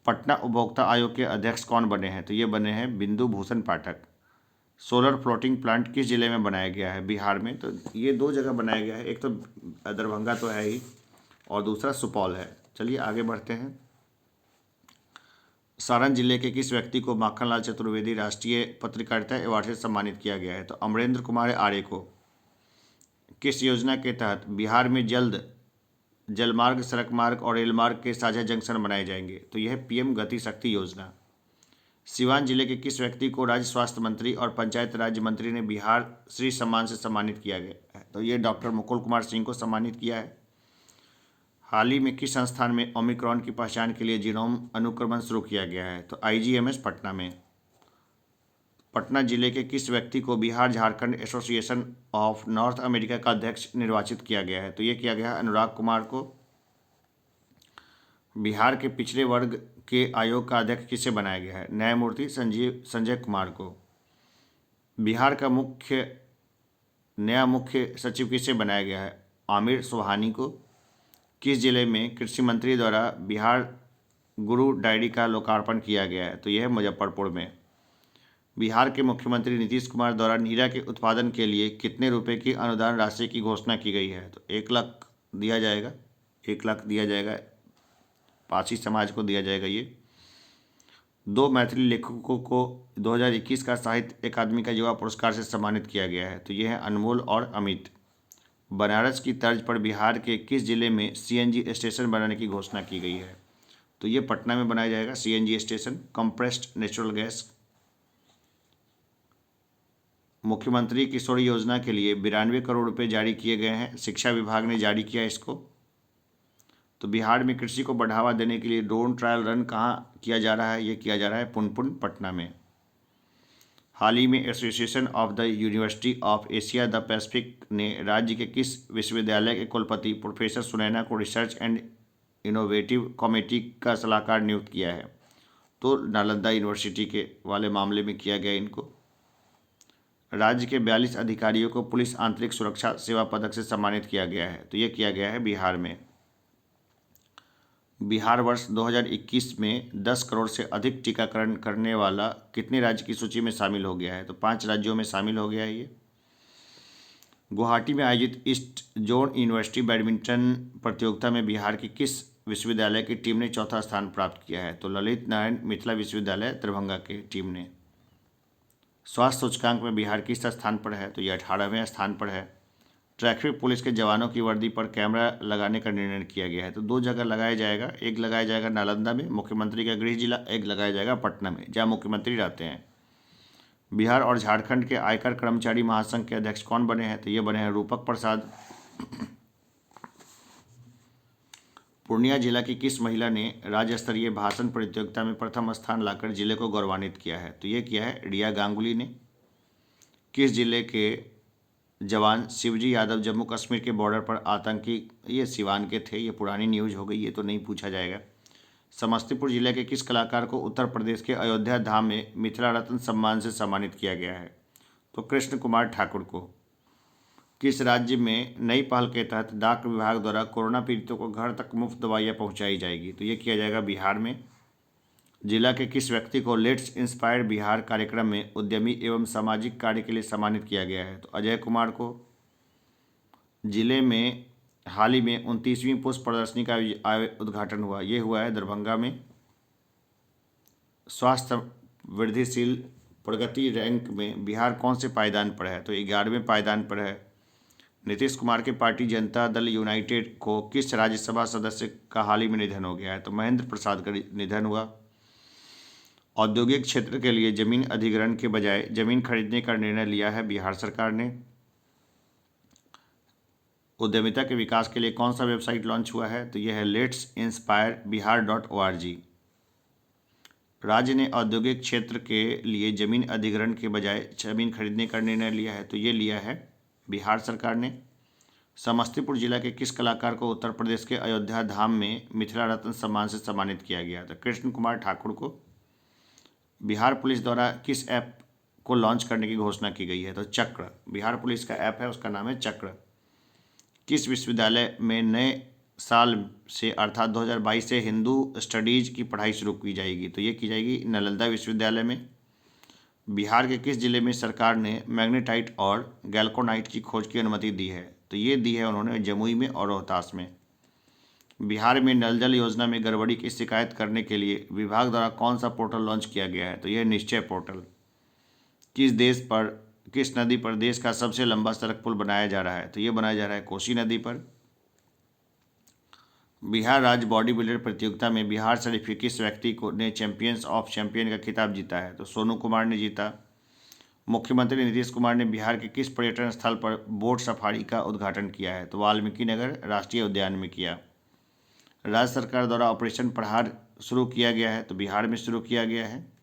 पटना उपभोक्ता आयोग के अध्यक्ष कौन बने हैं? तो ये बने हैं बिंदु भूषण पाठक। सोलर फ्लोटिंग प्लांट किस जिले में बनाया गया है? बिहार में। तो ये दो जगह बनाया गया है, एक तो दरभंगा तो है ही और दूसरा सुपौल है। चलिए आगे बढ़ते हैं। सारण जिले के किस व्यक्ति को माखनलाल चतुर्वेदी राष्ट्रीय पत्रकारिता अवार्ड से सम्मानित किया गया है? तो अमरेंद्र कुमार आर्य को। किस योजना के तहत बिहार में जल्द जलमार्ग, सड़क मार्ग और रेल मार्ग के साझा जंक्शन बनाए जाएंगे? तो यह पीएम गति शक्ति योजना। सिवान जिले के किस व्यक्ति को राज्य स्वास्थ्य मंत्री और पंचायत राज्य मंत्री ने बिहार श्री सम्मान से सम्मानित किया गया है? तो ये डॉक्टर मुकुल कुमार सिंह को सम्मानित किया है। हाल ही में किस संस्थान में ओमिक्रॉन की पहचान के लिए जीनोम अनुक्रमण शुरू किया गया है? तो आईजीएमएस पटना में। पटना जिले के किस व्यक्ति को Bihar Jharkhand association of north America का अध्यक्ष निर्वाचित किया गया है? तो ये किया गया है अनुराग कुमार को। बिहार के पिछड़े वर्ग के आयोग का अध्यक्ष किसे बनाया गया है? न्यायमूर्ति संजय कुमार को। बिहार का नया मुख्य सचिव किसे बनाया गया है? आमिर सुबहानी को। किस जिले में कृषि मंत्री द्वारा बिहार गुरु डायरी का लोकार्पण किया गया है? तो यह है मुजफ्फरपुर में। बिहार के मुख्यमंत्री नीतीश कुमार द्वारा नीरा के उत्पादन के लिए कितने रुपए की अनुदान राशि की घोषणा की गई है? तो 1 लाख दिया जाएगा, 1 लाख दिया जाएगा, पाची समाज को दिया जाएगा। ये दो मैथिली लेखकों को 2021 का साहित्य अकादमी का युवा पुरस्कार से सम्मानित किया गया है। तो ये है अनमोल और अमित। बनारस की तर्ज पर बिहार के किस जिले में सीएनजी स्टेशन बनाने की घोषणा की गई है? तो ये पटना में बनाया जाएगा CNG station, compressed natural gas. मुख्यमंत्री किशोर योजना के लिए 92 करोड़ रुपए जारी किए गए हैं, शिक्षा विभाग ने जारी किया इसको। तो बिहार में कृषि को बढ़ावा देने के लिए ड्रोन ट्रायल रन कहाँ किया जा रहा है? ये किया जा रहा है पुनपुन पटना में। हाल ही में association of the university of Asia the Pacific ने राज्य के किस विश्वविद्यालय के कुलपति प्रोफेसर सुनैना को रिसर्च एंड इनोवेटिव कमेटी का सलाहकार नियुक्त किया है? तो नालंदा यूनिवर्सिटी के वाले मामले में किया गया इनको। राज्य के 42 अधिकारियों को पुलिस आंतरिक सुरक्षा सेवा पदक से सम्मानित किया गया है। तो ये किया गया है बिहार में। बिहार वर्ष 2021 में 10 करोड़ से अधिक टीकाकरण करने वाला कितने राज्य की सूची में शामिल हो गया है? तो 5 राज्यों में शामिल हो गया है ये। गुवाहाटी में आयोजित ईस्ट जोन यूनिवर्सिटी बैडमिंटन प्रतियोगिता में बिहार की किस विश्वविद्यालय की टीम ने चौथा स्थान प्राप्त किया है? तो ललित नारायण मिथिला विश्वविद्यालय दरभंगा की टीम ने। स्वास्थ्य सूचकांक में बिहार किस स्थान पर है? तो यह 18वें स्थान पर है। ट्रैफिक पुलिस के जवानों की वर्दी पर कैमरा लगाने का निर्णय किया गया है। तो 2 जगह लगाया जाएगा, एक लगाया जाएगा नालंदा में, मुख्यमंत्री का गृह जिला, एक लगाया जाएगा पटना में, जहाँ मुख्यमंत्री रहते हैं। बिहार और झारखंड के आयकर कर्मचारी महासंघ के अध्यक्ष कौन बने हैं? तो ये बने हैं रूपक प्रसाद। पूर्णिया जिला की किस महिला ने राज्य स्तरीय भाषण प्रतियोगिता में प्रथम स्थान लाकर जिले को गौरवान्वित किया है? तो ये किया है रिया गांगुली ने। किस जिले के जवान शिवजी यादव जम्मू कश्मीर के बॉर्डर पर आतंकी, ये सिवान के थे, ये पुरानी न्यूज हो गई, ये तो नहीं पूछा जाएगा। समस्तीपुर जिले के किस कलाकार को उत्तर प्रदेश के अयोध्या धाम में मिथिला रत्न सम्मान से सम्मानित किया गया है? तो कृष्ण कुमार ठाकुर को। किस राज्य में नई पहल के तहत डाक विभाग द्वारा कोरोना पीड़ितों को घर तक मुफ्त दवाइयाँ पहुँचाई जाएगी? तो ये किया जाएगा बिहार में। जिला के किस व्यक्ति को लेट्स इंस्पायर बिहार कार्यक्रम में उद्यमी एवं सामाजिक कार्य के लिए सम्मानित किया गया है? तो अजय कुमार को। जिले में हाल ही में 29वीं पुष्प प्रदर्शनी का उद्घाटन हुआ, ये हुआ है दरभंगा में। स्वास्थ्य वृद्धिशील प्रगति रैंक में बिहार कौन से पायदान पर है? तो 11वें पायदान पर है। नीतीश कुमार के पार्टी जनता दल यूनाइटेड को किस राज्यसभा सदस्य का हाल ही में निधन हो गया है? तो महेंद्र प्रसाद का निधन हुआ। औद्योगिक क्षेत्र के लिए जमीन अधिग्रहण के बजाय जमीन खरीदने का निर्णय लिया है बिहार सरकार ने। उद्यमिता के विकास के लिए कौन सा वेबसाइट लॉन्च हुआ है? तो यह है letsinspireBihar.org। राज्य ने औद्योगिक क्षेत्र के लिए जमीन अधिग्रहण के बजाय जमीन खरीदने का निर्णय लिया है, तो ये लिया है बिहार सरकार ने। समस्तीपुर जिला के किस कलाकार को उत्तर प्रदेश के अयोध्या धाम में मिथिला रत्न सम्मान से सम्मानित किया गया? तो कृष्ण कुमार ठाकुर को। बिहार पुलिस द्वारा किस ऐप को लॉन्च करने की घोषणा की गई है? तो चक्र। बिहार पुलिस का ऐप है, उसका नाम है चक्र। किस विश्वविद्यालय में नए साल से अर्थात 2022 से हिंदू स्टडीज़ की पढ़ाई शुरू की जाएगी? तो ये की जाएगी नालंदा विश्वविद्यालय में। बिहार के किस जिले में सरकार ने मैग्नेटाइट और गैल्कोनाइट की खोज की अनुमति दी है? तो ये दी है उन्होंने जमुई में और रोहतास में। बिहार में नल जल योजना में गड़बड़ी की शिकायत करने के लिए विभाग द्वारा कौन सा पोर्टल लॉन्च किया गया है? तो यह निश्चय पोर्टल। किस नदी पर देश का सबसे लंबा सड़क पुल बनाया जा रहा है? तो ये बनाया जा रहा है कोसी नदी पर। बिहार राज्य बॉडी बिल्डर प्रतियोगिता में बिहार से रिफी किस व्यक्ति को ने चैंपियंस ऑफ चैंपियन का खिताब जीता है? तो सोनू कुमार ने जीता। मुख्यमंत्री नीतीश कुमार ने बिहार के किस पर्यटन स्थल पर बोट सफारी का उद्घाटन किया है? तो वाल्मीकि नगर राष्ट्रीय उद्यान में किया। राज्य सरकार द्वारा ऑपरेशन प्रहार शुरू किया गया है, तो बिहार में शुरू किया गया है।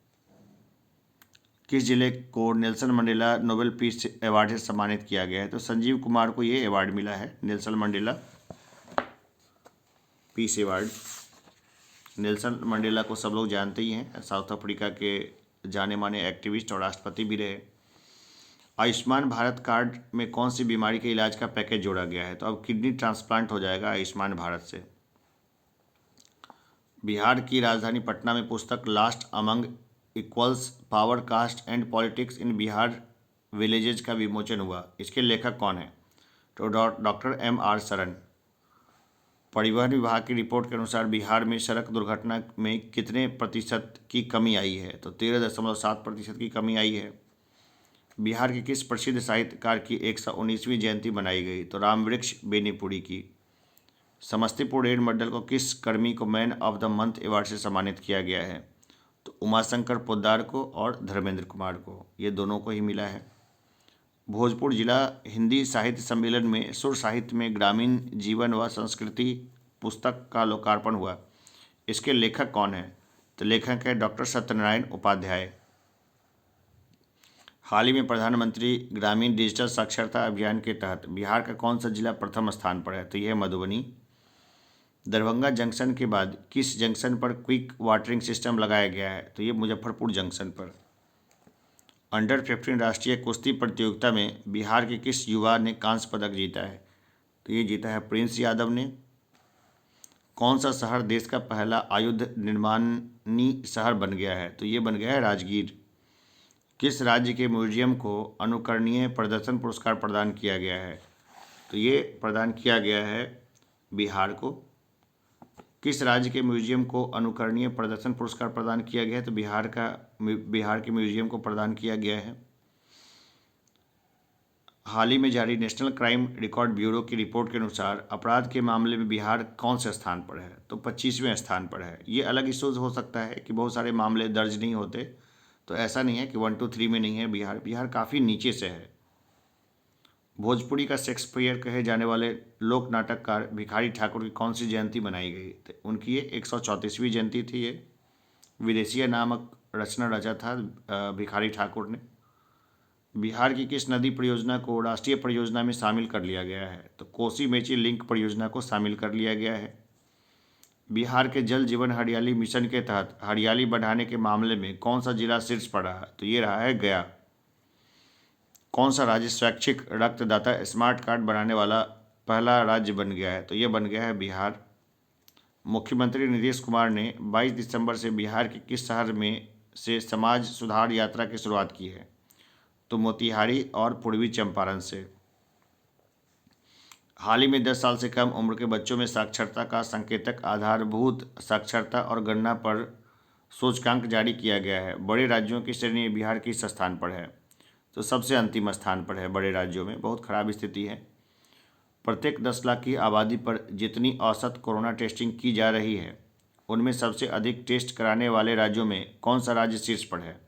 किस जिले को Nelson Mandela Nobel peace award से सम्मानित किया गया है? तो संजीव कुमार को ये अवार्ड मिला है, Nelson Mandela peace award. Nelson Mandela को सब लोग जानते ही हैं, साउथ अफ्रीका के जाने माने एक्टिविस्ट और राष्ट्रपति भी रहे। आयुष्मान भारत कार्ड में कौन सी बीमारी के इलाज का पैकेज जोड़ा गया है? तो अब किडनी ट्रांसप्लांट हो जाएगा आयुष्मान भारत से। बिहार की राजधानी पटना में पुस्तक last among equals power caste and politics in Bihar villages का विमोचन हुआ। इसके लेखक कौन है? तो डॉक्टर M.R. शरण। परिवहन विभाग की रिपोर्ट के अनुसार बिहार में सड़क दुर्घटना में कितने प्रतिशत की कमी आई है? तो 13.7% की कमी आई है। बिहार के किस प्रसिद्ध साहित्यकार की 119वीं जयंती मनाई गई? तो रामवृक्ष बेनीपुरी की। समस्तीपुर रेल मंडल को किस कर्मी को man of the month award से सम्मानित किया गया है? तो उमाशंकर पोद्दार को और धर्मेंद्र कुमार को, ये दोनों को ही मिला है। भोजपुर जिला हिंदी साहित्य सम्मेलन में सुर साहित्य में ग्रामीण जीवन व संस्कृति पुस्तक का लोकार्पण हुआ। इसके लेखक कौन है? तो लेखक है डॉक्टर सत्यनारायण उपाध्याय। हाल ही में प्रधानमंत्री ग्रामीण डिजिटल साक्षरता अभियान के तहत बिहार का कौन सा जिला प्रथम स्थान पर है? तो यह मधुबनी। दरभंगा जंक्शन के बाद किस जंक्शन पर क्विक वाटरिंग सिस्टम लगाया गया है? तो ये मुजफ्फरपुर जंक्शन पर। अंडर 15 राष्ट्रीय कुश्ती प्रतियोगिता में बिहार के किस युवा ने कांस्य पदक जीता है? तो ये जीता है प्रिंस यादव ने। कौन सा शहर देश का पहला आयुध निर्माणी शहर बन गया है? तो ये बन गया है राजगीर। किस राज्य के म्यूजियम को अनुकरणीय प्रदर्शन पुरस्कार प्रदान किया गया है? तो ये प्रदान किया गया है बिहार को। किस राज्य के म्यूजियम को अनुकरणीय प्रदर्शन पुरस्कार प्रदान किया गया है? तो बिहार के म्यूजियम को प्रदान किया गया है। हाल ही में जारी नेशनल क्राइम रिकॉर्ड ब्यूरो की रिपोर्ट के अनुसार अपराध के मामले में बिहार कौन से स्थान पर है? तो 25वें स्थान पर है। ये अलग इश्यूज हो सकता है कि बहुत सारे मामले दर्ज नहीं होते, तो ऐसा नहीं है कि 1 2 3 में नहीं है बिहार काफ़ी नीचे से है। भोजपुरी का शेक्सपियर कहे जाने वाले लोक नाटककार भिखारी ठाकुर की कौन सी जयंती मनाई गई? तो उनकी ये 134वीं जयंती थी। ये विदेशिया नामक रचना रचा था भिखारी ठाकुर ने। बिहार की किस नदी परियोजना को राष्ट्रीय परियोजना में शामिल कर लिया गया है? तो कोसी मेची लिंक परियोजना को शामिल कर लिया गया है। बिहार के जल जीवन हरियाली मिशन के तहत हरियाली बढ़ाने के मामले में कौन सा जिला शीर्ष पर रहा? तो ये रहा है गया। कौन सा राज्य स्वैच्छिक रक्तदाता स्मार्ट कार्ड बनाने वाला पहला राज्य बन गया है? तो ये बन गया है बिहार। मुख्यमंत्री नीतीश कुमार ने 22 दिसंबर से बिहार के किस शहर में से समाज सुधार यात्रा की शुरुआत की है? तो मोतिहारी और पूर्वी चंपारण से। हाल ही में 10 साल से कम उम्र के बच्चों में साक्षरता का संकेतक आधारभूत साक्षरता और गणना पर सूचकांक जारी किया गया है। बड़े राज्यों की श्रेणी में बिहार किस स्थान पर है? तो सबसे अंतिम स्थान पर है बड़े राज्यों में, बहुत खराब स्थिति है। प्रत्येक 10 लाख की आबादी पर जितनी औसत कोरोना टेस्टिंग की जा रही है, उनमें सबसे अधिक टेस्ट कराने वाले राज्यों में कौन सा राज्य शीर्ष पर है?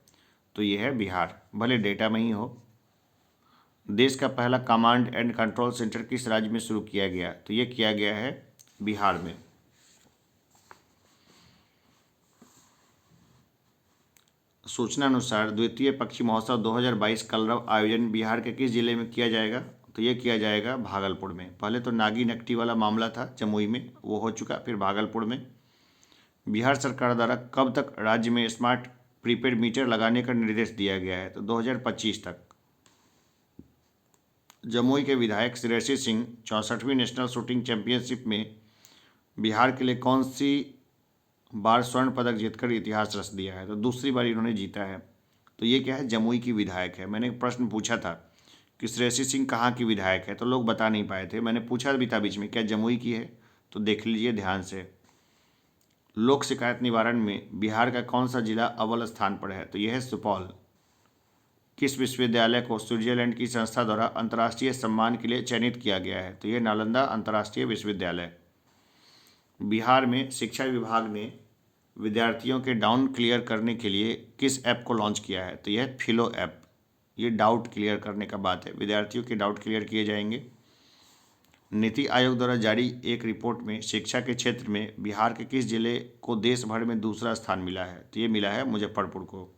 तो ये है बिहार, भले डेटा में ही हो। देश का पहला कमांड एंड कंट्रोल सेंटर किस राज्य में शुरू किया गया? तो ये किया गया है बिहार में। सूचना अनुसार द्वितीय पक्षी महोत्सव 2022 कलरव आयोजन बिहार के किस जिले में किया जाएगा? तो ये किया जाएगा भागलपुर में। पहले तो नागी नकटी वाला मामला था जमुई में, वो हो चुका, फिर भागलपुर में। बिहार सरकार द्वारा कब तक राज्य में स्मार्ट प्रीपेड मीटर लगाने का निर्देश दिया गया है? तो 2025 तक। जमुई के विधायक श्रेयसी सिंह 64वीं नेशनल शूटिंग चैंपियनशिप में बिहार के लिए कौन सी बार स्वर्ण पदक जीतकर इतिहास रच दिया है? तो दूसरी बार इन्होंने जीता है। तो ये क्या है? जमुई की विधायक है। मैंने एक प्रश्न पूछा था कि श्रेयसी सिंह कहाँ की विधायक है, तो लोग बता नहीं पाए थे। मैंने पूछा भी था बीच में, क्या जमुई की है? तो देख लीजिए ध्यान से। लोक शिकायत निवारण में बिहार का कौन सा जिला अव्वल स्थान पर है? तो यह है सुपौल। किस विश्वविद्यालय को स्विट्जरलैंड की संस्था द्वारा अंतर्राष्ट्रीय सम्मान के लिए चयनित किया गया है? तो यह नालंदा अंतर्राष्ट्रीय विश्वविद्यालय। बिहार में शिक्षा विभाग ने विद्यार्थियों के डाउन क्लियर करने के लिए किस ऐप को लॉन्च किया है? तो यह फिलो ऐप। ये डाउट क्लियर करने का बात है, विद्यार्थियों के डाउट क्लियर किए जाएंगे। नीति आयोग द्वारा जारी एक रिपोर्ट में शिक्षा के क्षेत्र में बिहार के किस जिले को देश भर में दूसरा स्थान मिला है? तो ये मिला है मुजफ्फरपुर को।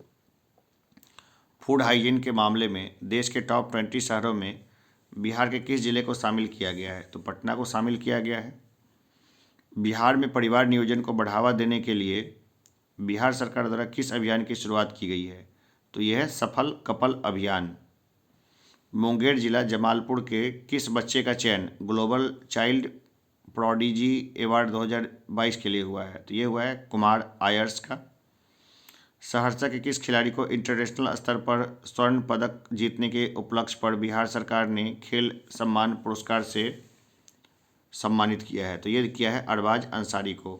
फूड हाइजीन के मामले में देश के टॉप 20 शहरों में बिहार के किस जिले को शामिल किया गया है? तो पटना को शामिल किया गया है। बिहार में परिवार नियोजन को बढ़ावा देने के लिए बिहार सरकार द्वारा किस अभियान की शुरुआत की गई है? तो यह है सफल कपल अभियान। मुंगेर जिला जमालपुर के किस बच्चे का चयन ग्लोबल चाइल्ड प्रोडिजी अवार्ड 2022 के लिए हुआ है? तो ये हुआ है कुमार आयर्स का। सहरसा के किस खिलाड़ी को इंटरनेशनल स्तर पर स्वर्ण पदक जीतने के उपलक्ष्य पर बिहार सरकार ने खेल सम्मान पुरस्कार से सम्मानित किया है? तो ये किया है अरबाज अंसारी को।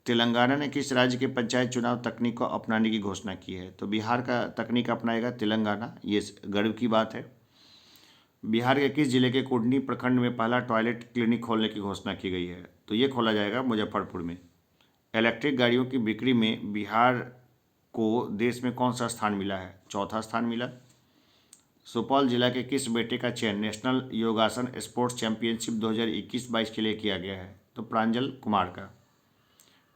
तेलंगाना ने किस राज्य के पंचायत चुनाव तकनीक को अपनाने की घोषणा की है? तो बिहार का तकनीक अपनाएगा तेलंगाना, ये गर्व की बात है। बिहार के किस जिले के कुडनी प्रखंड में पहला टॉयलेट क्लिनिक खोलने की घोषणा की गई है? तो ये खोला जाएगा मुजफ्फरपुर में। इलेक्ट्रिक गाड़ियों की बिक्री में बिहार को देश में कौन सा स्थान मिला है? चौथा स्थान मिला। सुपौल जिला के किस बेटे का चयन नेशनल योगासन स्पोर्ट्स चैंपियनशिप 2021-22 के लिए किया गया है? तो प्रांजल कुमार का।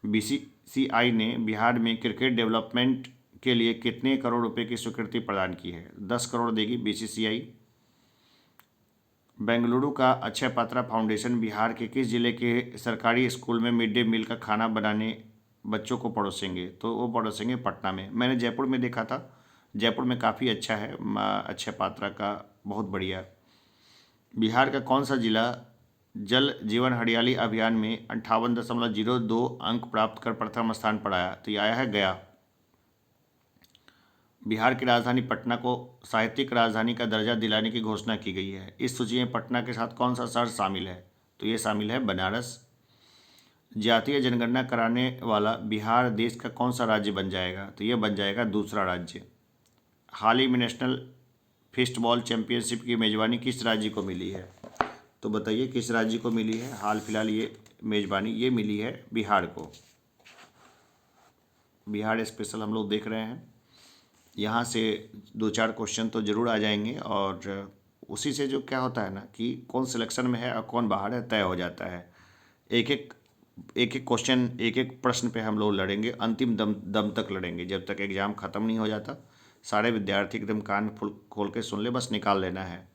बीसीसीआई ने बिहार में क्रिकेट डेवलपमेंट के लिए कितने करोड़ रुपए की स्वीकृति प्रदान की है? 10 करोड़ देगी बीसीसीआई। बेंगलुरु का अक्षय पात्रा फाउंडेशन बिहार के किस जिले के सरकारी स्कूल में मिड डे मील का खाना बनाने बच्चों को परोसेंगे? तो वो परोसेंगे पटना में। मैंने जयपुर में देखा था, जयपुर में काफ़ी अच्छा है अक्षय पात्रा का, बहुत बढ़िया। बिहार का कौन सा जिला जल जीवन हरियाली अभियान में 58.02 अंक प्राप्त कर प्रथम स्थान पर आया? तो ये आया है गया। बिहार की राजधानी पटना को साहित्यिक राजधानी का दर्जा दिलाने की घोषणा की गई है। इस सूची में पटना के साथ कौन सा शहर शामिल है? तो ये शामिल है बनारस। जातीय जनगणना कराने वाला बिहार देश का कौन सा राज्य बन जाएगा? तो ये बन जाएगा दूसरा राज्य। हाल ही में नेशनल फिस्टबॉल चैंपियनशिप की मेजबानी किस राज्य को मिली है? तो बताइए किस राज्य को मिली है हाल फिलहाल ये मेजबानी? ये मिली है बिहार को। बिहार स्पेशल हम लोग देख रहे हैं, यहाँ से 2-4 क्वेश्चन तो ज़रूर आ जाएंगे, और उसी से जो क्या होता है ना कि कौन सिलेक्शन में है और कौन बाहर है तय हो जाता है। एक एक क्वेश्चन, एक एक प्रश्न पे हम लोग लड़ेंगे, अंतिम दम दम तक लड़ेंगे, जब तक एग्ज़ाम ख़त्म नहीं हो जाता। सारे विद्यार्थी एकदम कान खोल के सुन ले, बस निकाल लेना है।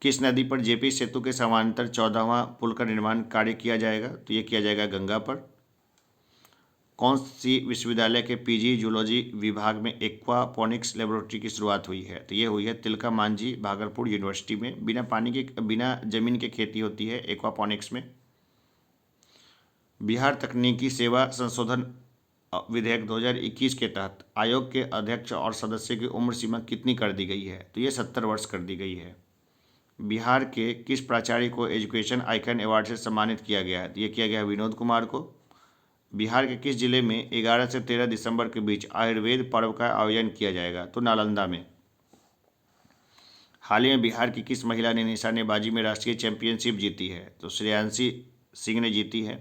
किस नदी पर जेपी सेतु के समांतर 14वां पुल का निर्माण कार्य किया जाएगा? तो ये किया जाएगा गंगा पर। कौन सी विश्वविद्यालय के पीजी जूलॉजी विभाग में एक्वापोनिक्स लेबोरेटरी की शुरुआत हुई है? तो ये हुई है तिलका मांझी भागलपुर यूनिवर्सिटी में। बिना ज़मीन के खेती होती है एक्वापोनिक्स में। बिहार तकनीकी सेवा संशोधन विधेयक 2021 के तहत आयोग के अध्यक्ष और सदस्य की उम्र सीमा कितनी कर दी गई है? तो ये 70 वर्ष कर दी गई है। बिहार के किस प्राचार्य को एजुकेशन आइकन अवार्ड से सम्मानित किया गया है? तो ये किया गया है विनोद कुमार को। बिहार के किस जिले में 11 से 13 दिसंबर के बीच आयुर्वेद पर्व का आयोजन किया जाएगा? तो नालंदा में। हाल ही में बिहार की किस महिला ने निशानेबाजी में राष्ट्रीय चैंपियनशिप जीती है? तो श्रेयांशी सिंह ने जीती है।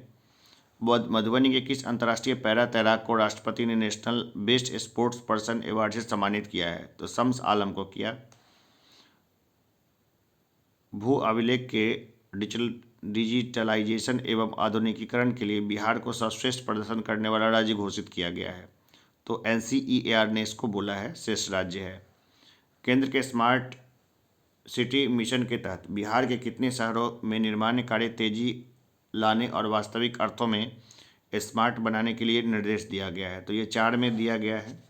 मधुबनी के किस अंतर्राष्ट्रीय पैरा तैराक को राष्ट्रपति ने national best sports person award से सम्मानित किया है? तो शम्स आलम को किया। भू अभिलेख के डिजिटलाइजेशन एवं आधुनिकीकरण के लिए बिहार को सर्वश्रेष्ठ प्रदर्शन करने वाला राज्य घोषित किया गया है। तो NCEAR ने इसको बोला है श्रेष्ठ राज्य है। केंद्र के स्मार्ट सिटी मिशन के तहत बिहार के कितने शहरों में निर्माण कार्य तेजी लाने और वास्तविक अर्थों में स्मार्ट बनाने के लिए निर्देश दिया गया है? तो ये 4 में दिया गया है।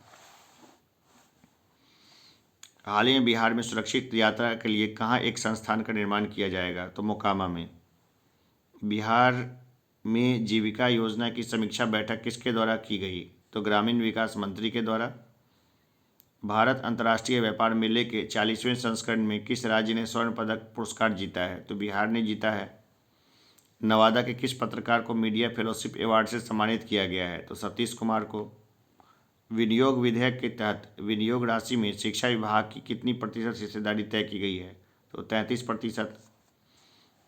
हाल ही में बिहार में सुरक्षित यात्रा के लिए कहाँ एक संस्थान का निर्माण किया जाएगा? तो मोकामा में। बिहार में जीविका योजना की समीक्षा बैठक किसके द्वारा की गई? तो ग्रामीण विकास मंत्री के द्वारा। भारत अंतर्राष्ट्रीय व्यापार मेले के 40वें संस्करण में किस राज्य ने स्वर्ण पदक पुरस्कार जीता है? तो बिहार ने जीता है। नवादा के किस पत्रकार को मीडिया फेलोशिप अवार्ड से सम्मानित किया गया है? तो सतीश कुमार को। विनियोग विधेयक के तहत विनियोग राशि में शिक्षा विभाग की कितनी प्रतिशत हिस्सेदारी तय की गई है? तो 33%।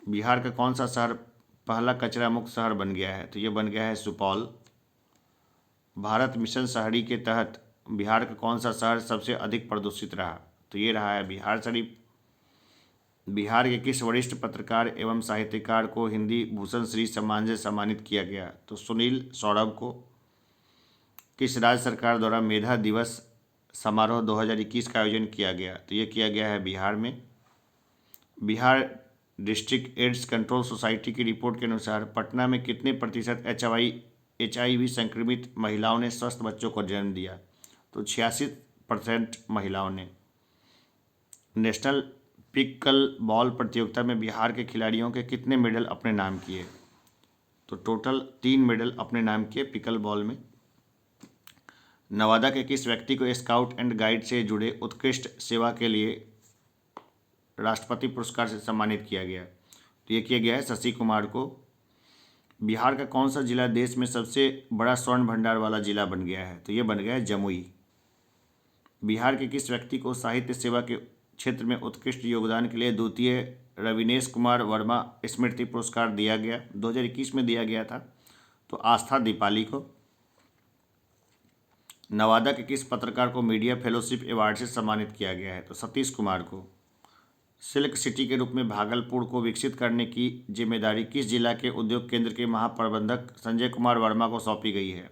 बिहार का कौन सा शहर पहला कचरा मुक्त शहर बन गया है? तो ये बन गया है सुपौल। भारत मिशन शहरी के तहत बिहार का कौन सा शहर सबसे अधिक प्रदूषित रहा? तो ये रहा है बिहार शरीफ। बिहार के किस वरिष्ठ पत्रकार एवं साहित्यकार को हिंदी भूषण श्री सम्मान से सम्मानित किया गया? तो सुनील सौरभ को। किस राज्य सरकार द्वारा मेधा दिवस समारोह 2021 का आयोजन किया गया? तो ये किया गया है बिहार में। Bihar district AIDS control society की रिपोर्ट के अनुसार पटना में कितने प्रतिशत HIV संक्रमित महिलाओं ने स्वस्थ बच्चों को जन्म दिया? तो 86% महिलाओं ने। नेशनल पिकल बॉल प्रतियोगिता में बिहार के खिलाड़ियों के कितने मेडल अपने नाम किए? तो टोटल 3 मेडल अपने नाम किए पिकल बॉल में। नवादा के किस व्यक्ति को स्काउट एंड गाइड से जुड़े उत्कृष्ट सेवा के लिए राष्ट्रपति पुरस्कार से सम्मानित किया गया? तो ये किया गया है शशि कुमार को। बिहार का कौन सा जिला देश में सबसे बड़ा स्वर्ण भंडार वाला जिला बन गया है? तो ये बन गया है जमुई। बिहार के किस व्यक्ति को साहित्य सेवा के क्षेत्र में उत्कृष्ट योगदान के लिए द्वितीय रविनेश कुमार वर्मा स्मृति पुरस्कार दिया गया? 2021 में दिया गया था। तो आस्था दीपाली को। नवादा के किस पत्रकार को मीडिया फेलोशिप अवार्ड से सम्मानित किया गया है? तो सतीश कुमार को। सिल्क सिटी के रूप में भागलपुर को विकसित करने की जिम्मेदारी किस जिला के उद्योग केंद्र के महाप्रबंधक संजय कुमार वर्मा को सौंपी गई है?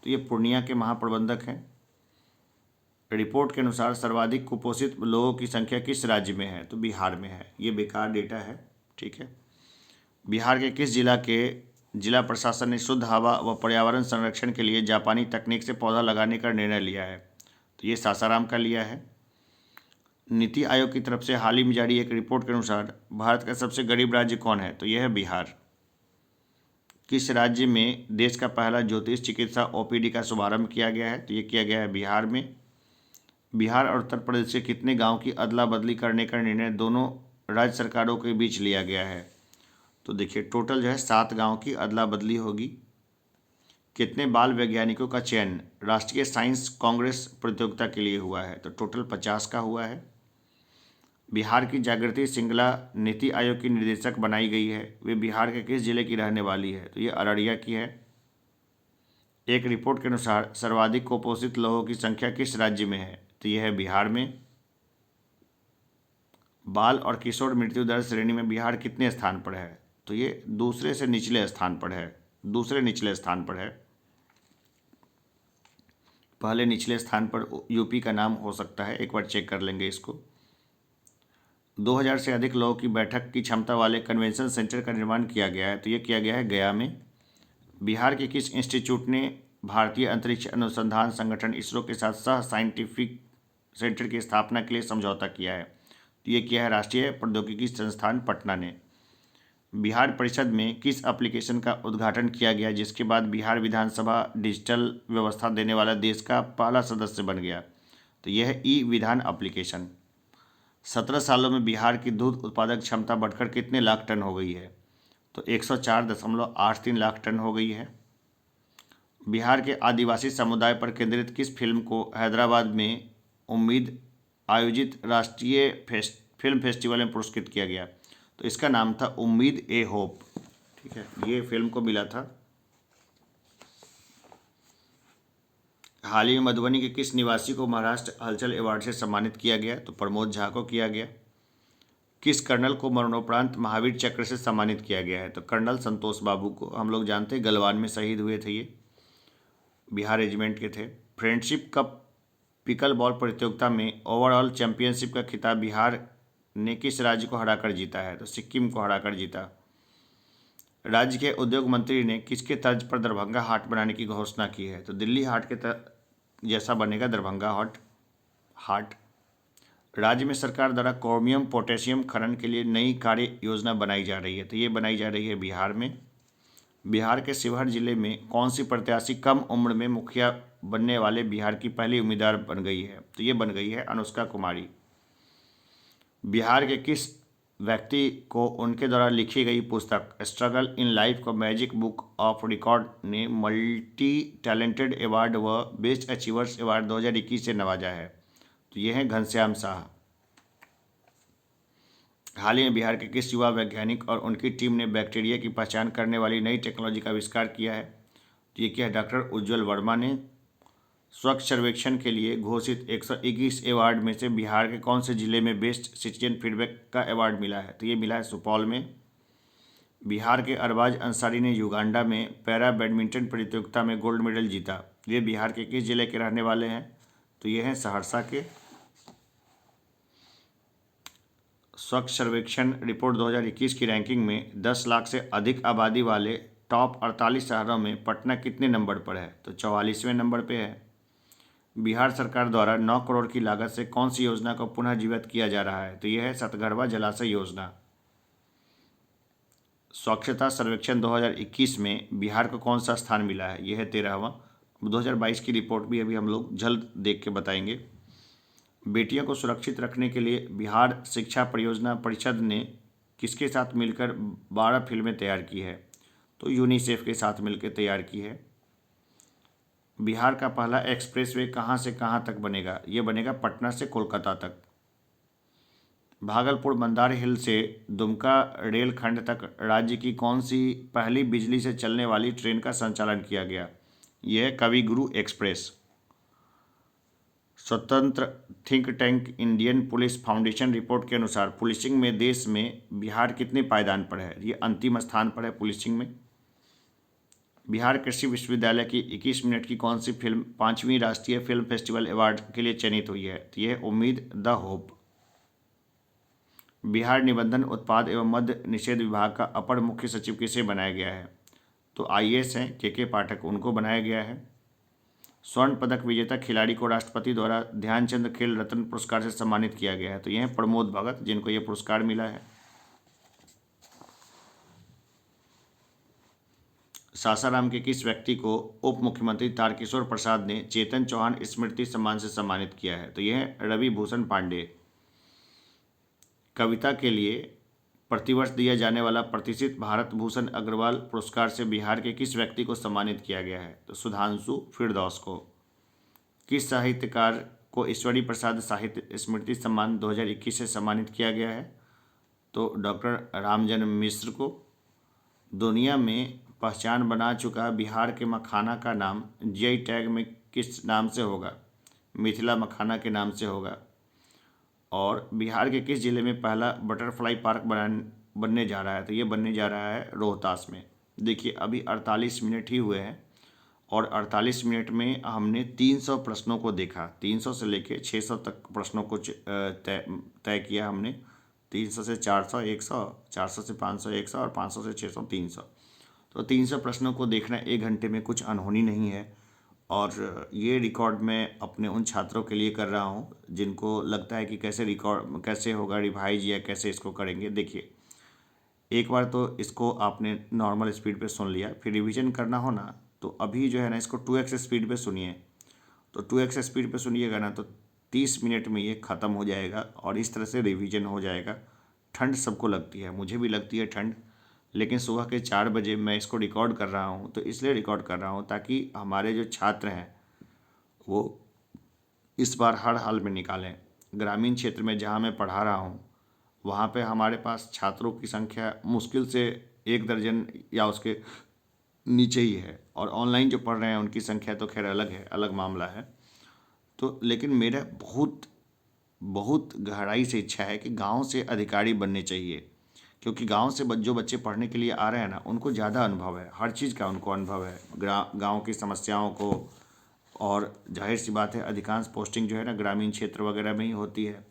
तो ये पूर्णिया के महाप्रबंधक हैं। रिपोर्ट के अनुसार सर्वाधिक कुपोषित लोगों की संख्या किस राज्य में है? तो बिहार में है। ये बेकार डेटा है, ठीक है। बिहार के किस जिला प्रशासन ने शुद्ध हवा व पर्यावरण संरक्षण के लिए जापानी तकनीक से पौधा लगाने का निर्णय लिया है? तो ये सासाराम का लिया है। नीति आयोग की तरफ से हाल ही में जारी एक रिपोर्ट के अनुसार भारत का सबसे गरीब राज्य कौन है? तो यह है बिहार। किस राज्य में देश का पहला ज्योतिष चिकित्सा OPD का शुभारंभ किया गया है? तो ये किया गया है बिहार में। बिहार और उत्तर प्रदेश के कितने गांव की अदला बदली करने का निर्णय दोनों राज्य सरकारों के बीच लिया गया है? तो देखिए टोटल जो है 7 गांव की अदला बदली होगी। कितने बाल वैज्ञानिकों का चयन राष्ट्रीय साइंस कांग्रेस प्रतियोगिता के लिए हुआ है? तो टोटल 50 का हुआ है। बिहार की जागृति सिंगला नीति आयोग की निर्देशक बनाई गई है। वे बिहार के किस जिले की रहने वाली है? तो ये अररिया की है। एक रिपोर्ट के अनुसार सर्वाधिक कुपोषित लोगों की संख्या किस राज्य में है? तो यह है बिहार में। बाल और किशोर मृत्यु दर श्रेणी में बिहार कितने स्थान पर है? तो ये दूसरे से निचले स्थान पर है। दूसरे निचले स्थान पर है। पहले निचले स्थान पर यूपी का नाम हो सकता है, एक बार चेक कर लेंगे इसको। 2000 से अधिक लोगों की बैठक की क्षमता वाले कन्वेंशन सेंटर का निर्माण किया गया है। तो ये किया गया है गया में। बिहार के किस इंस्टीट्यूट ने भारतीय अंतरिक्ष अनुसंधान संगठन इसरो के साथ सह साइंटिफिक सेंटर की स्थापना के लिए समझौता किया है? तो ये किया है राष्ट्रीय प्रौद्योगिकी संस्थान पटना ने। बिहार परिषद में किस एप्लीकेशन का उद्घाटन किया गया जिसके बाद बिहार विधानसभा डिजिटल व्यवस्था देने वाला देश का पहला सदस्य बन गया? तो यह है ई-विधान एप्लीकेशन। 17 सालों में बिहार की दूध उत्पादक क्षमता बढ़कर कितने लाख टन हो गई है? तो 104.83 लाख टन हो गई है। बिहार के आदिवासी समुदाय पर केंद्रित किस फिल्म को हैदराबाद में उम्मीद आयोजित राष्ट्रीय फिल्म फेस्टिवल में पुरस्कृत किया गया। तो इसका नाम था उम्मीद ए होप। ठीक है, ये फिल्म को मिला था। हाल ही में मधुबनी के किस निवासी को महाराष्ट्र हलचल अवार्ड से सम्मानित किया गया? तो प्रमोद झा को किया गया। किस कर्नल को मरणोपरांत महावीर चक्र से सम्मानित किया गया है? तो कर्नल संतोष बाबू को। हम लोग जानते हैं गलवान में शहीद हुए थे, ये बिहार रेजिमेंट के थे। फ्रेंडशिप कप पिकल बॉल प्रतियोगिता में ओवरऑल चैंपियनशिप का खिताब बिहार ने किस राज्य को हराकर जीता है? तो सिक्किम को हराकर जीता। राज्य के उद्योग मंत्री ने किसके तर्ज पर दरभंगा हाट बनाने की घोषणा की है? तो दिल्ली हाट के जैसा बनेगा दरभंगा हाट। राज्य में सरकार द्वारा क्रोमियम पोटेशियम खनन के लिए नई कार्य योजना बनाई जा रही है। तो ये बनाई जा रही है बिहार में। बिहार के शिवहर जिले में कौन सी प्रत्याशी कम उम्र में मुखिया बनने वाले बिहार की पहली उम्मीदवार बन गई है? तो ये बन गई है अनुष्का कुमारी। बिहार के किस व्यक्ति को उनके द्वारा लिखी गई पुस्तक स्ट्रगल इन लाइफ को मैजिक बुक ऑफ रिकॉर्ड ने मल्टी टैलेंटेड अवार्ड व बेस्ट अचीवर्स अवार्ड 2021 से नवाजा है? तो ये हैं घनश्याम शाह। हाल ही में बिहार के किस युवा वैज्ञानिक और उनकी टीम ने बैक्टीरिया की पहचान करने वाली नई टेक्नोलॉजी का आविष्कार किया है? तो ये क्या है? डॉक्टर उज्ज्वल वर्मा ने। स्वच्छ सर्वेक्षण के लिए घोषित 121 अवार्ड में से बिहार के कौन से जिले में बेस्ट सिटीजन फीडबैक का अवार्ड मिला है? तो ये मिला है सुपौल में। बिहार के अरबाज अंसारी ने युगांडा में पैरा बैडमिंटन प्रतियोगिता में गोल्ड मेडल जीता। ये बिहार के किस जिले के रहने वाले हैं? तो ये हैं सहरसा के। स्वच्छ सर्वेक्षण रिपोर्ट 2021 की रैंकिंग में 10 लाख से अधिक आबादी वाले टॉप 48 शहरों में पटना कितने नंबर पर है? तो 44वें नंबर पे है। बिहार सरकार द्वारा 9 करोड़ की लागत से कौन सी योजना को पुनः जीवित किया जा रहा है? तो यह है सतगढ़वा जलाशय योजना। स्वच्छता सर्वेक्षण 2021 में बिहार को कौन सा स्थान मिला है? यह है 13वां। 2022 की रिपोर्ट भी अभी हम लोग जल्द देख के बताएंगे। बेटियों को सुरक्षित रखने के लिए बिहार शिक्षा परियोजना परिषद ने किसके साथ मिलकर 12 फिल्में तैयार की है? तो यूनिसेफ के साथ मिलकर तैयार की है। बिहार का पहला एक्सप्रेसवे कहाँ से कहाँ तक बनेगा? ये बनेगा पटना से कोलकाता तक। भागलपुर मंदार हिल से दुमका रेलखंड तक राज्य की कौन सी पहली बिजली से चलने वाली ट्रेन का संचालन किया गया? यह है कविगुरु एक्सप्रेस। स्वतंत्र think tank Indian police foundation report के अनुसार पुलिसिंग में देश में बिहार कितने पायदान पर है? ये अंतिम स्थान पर है पुलिसिंग में। बिहार कृषि विश्वविद्यालय की 21 मिनट की कौन सी फिल्म 5वीं राष्ट्रीय फिल्म फेस्टिवल अवार्ड के लिए चयनित हुई है? तो यह उम्मीद द होप। बिहार निबंधन उत्पाद एवं मद्य निषेध विभाग का अपर मुख्य सचिव किसे बनाया गया है? तो आईएएस हैं के पाठक, उनको बनाया गया है। स्वर्ण पदक विजेता खिलाड़ी को राष्ट्रपति द्वारा ध्यानचंद खेल रत्न पुरस्कार से सम्मानित किया गया है। तो यह प्रमोद भगत, जिनको यह पुरस्कार मिला है। सासाराम के किस व्यक्ति को उप मुख्यमंत्री तारकिशोर प्रसाद ने चेतन चौहान स्मृति सम्मान से सम्मानित किया है? तो यह रवि भूषण पांडे। कविता के लिए प्रतिवर्ष दिया जाने वाला प्रतिष्ठित भारत भूषण अग्रवाल पुरस्कार से बिहार के किस व्यक्ति को सम्मानित किया गया है? तो सुधांशु फिरदौस को। किस साहित्यकार को ईश्वरी प्रसाद साहित्य स्मृति सम्मान 2021 से सम्मानित किया गया है? तो डॉक्टर रामजन्म मिश्र को। दुनिया में पहचान बना चुका बिहार के मखाना का नाम जीआई टैग में किस नाम से होगा? मिथिला मखाना के नाम से होगा। और बिहार के किस जिले में पहला बटरफ्लाई पार्क बनने जा रहा है? तो ये बनने जा रहा है रोहतास में। देखिए अभी 48 मिनट ही हुए हैं और 48 मिनट में हमने 300 प्रश्नों को देखा। 300 से लेके 600 तक प्रश्नों को तय किया हमने। 300 से 400 100, 400 से 500 100 और 500 से 600 300। तो 300 प्रश्नों को देखना 1 घंटे में कुछ अनहोनी नहीं है। और ये रिकॉर्ड मैं अपने उन छात्रों के लिए कर रहा हूँ जिनको लगता है कि कैसे होगा रिवाइज या कैसे इसको करेंगे। देखिए एक बार तो इसको आपने नॉर्मल स्पीड पे सुन लिया, फिर रिवीजन करना हो ना तो अभी जो है ना इसको 2x स्पीड पे सुनिए। तो 2x स्पीड पे सुनिएगा ना तो 30 मिनट में ये ख़त्म हो जाएगा और इस तरह से रिवीजन हो जाएगा। ठंड सबको लगती है, मुझे भी लगती है ठंड, लेकिन सुबह के 4 बजे मैं इसको रिकॉर्ड कर रहा हूँ। तो इसलिए रिकॉर्ड कर रहा हूँ ताकि हमारे जो छात्र हैं वो इस बार हर हाल में निकालें। ग्रामीण क्षेत्र में जहाँ मैं पढ़ा रहा हूँ वहाँ पे हमारे पास छात्रों की संख्या मुश्किल से 1 दर्जन या उसके नीचे ही है, और ऑनलाइन जो पढ़ रहे हैं उनकी संख्या तो खैर अलग है, अलग मामला है। तो लेकिन मेरा बहुत बहुत गहराई से इच्छा है कि गांव से अधिकारी बनने चाहिए, क्योंकि गांव से जो बच्चे पढ़ने के लिए आ रहे हैं ना, उनको ज़्यादा अनुभव है, हर चीज़ का उनको अनुभव है, गांव की समस्याओं को। और जाहिर सी बात है, अधिकांश पोस्टिंग जो है ना ग्रामीण क्षेत्र वगैरह में ही होती है।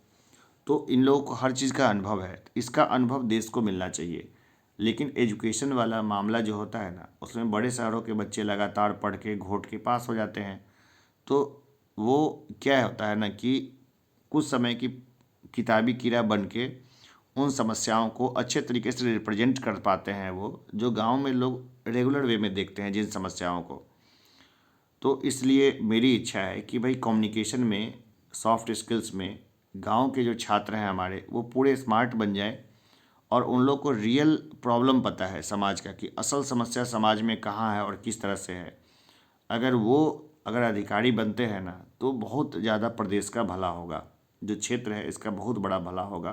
तो इन लोगों को हर चीज़ का अनुभव है, इसका अनुभव देश को मिलना चाहिए। लेकिन एजुकेशन वाला मामला जो होता है ना, उसमें बड़े शहरों के बच्चे लगातार पढ़ के घोट के पास हो जाते हैं। तो वो क्या होता है ना कि कुछ समय की किताबी कीड़ा बन के उन समस्याओं को अच्छे तरीके से रिप्रेजेंट कर पाते हैं, वो जो गांव में लोग रेगुलर वे में देखते हैं जिन समस्याओं को। तो इसलिए मेरी इच्छा है कि भाई कम्युनिकेशन में, सॉफ्ट स्किल्स में गांव के जो छात्र हैं हमारे, वो पूरे स्मार्ट बन जाए, और उन लोग को रियल प्रॉब्लम पता है समाज का, कि असल समस्या समाज में कहाँ है और किस तरह से है। अगर वो अगर अधिकारी बनते हैं ना, तो बहुत ज़्यादा प्रदेश का भला होगा, जो क्षेत्र है इसका बहुत बड़ा भला होगा।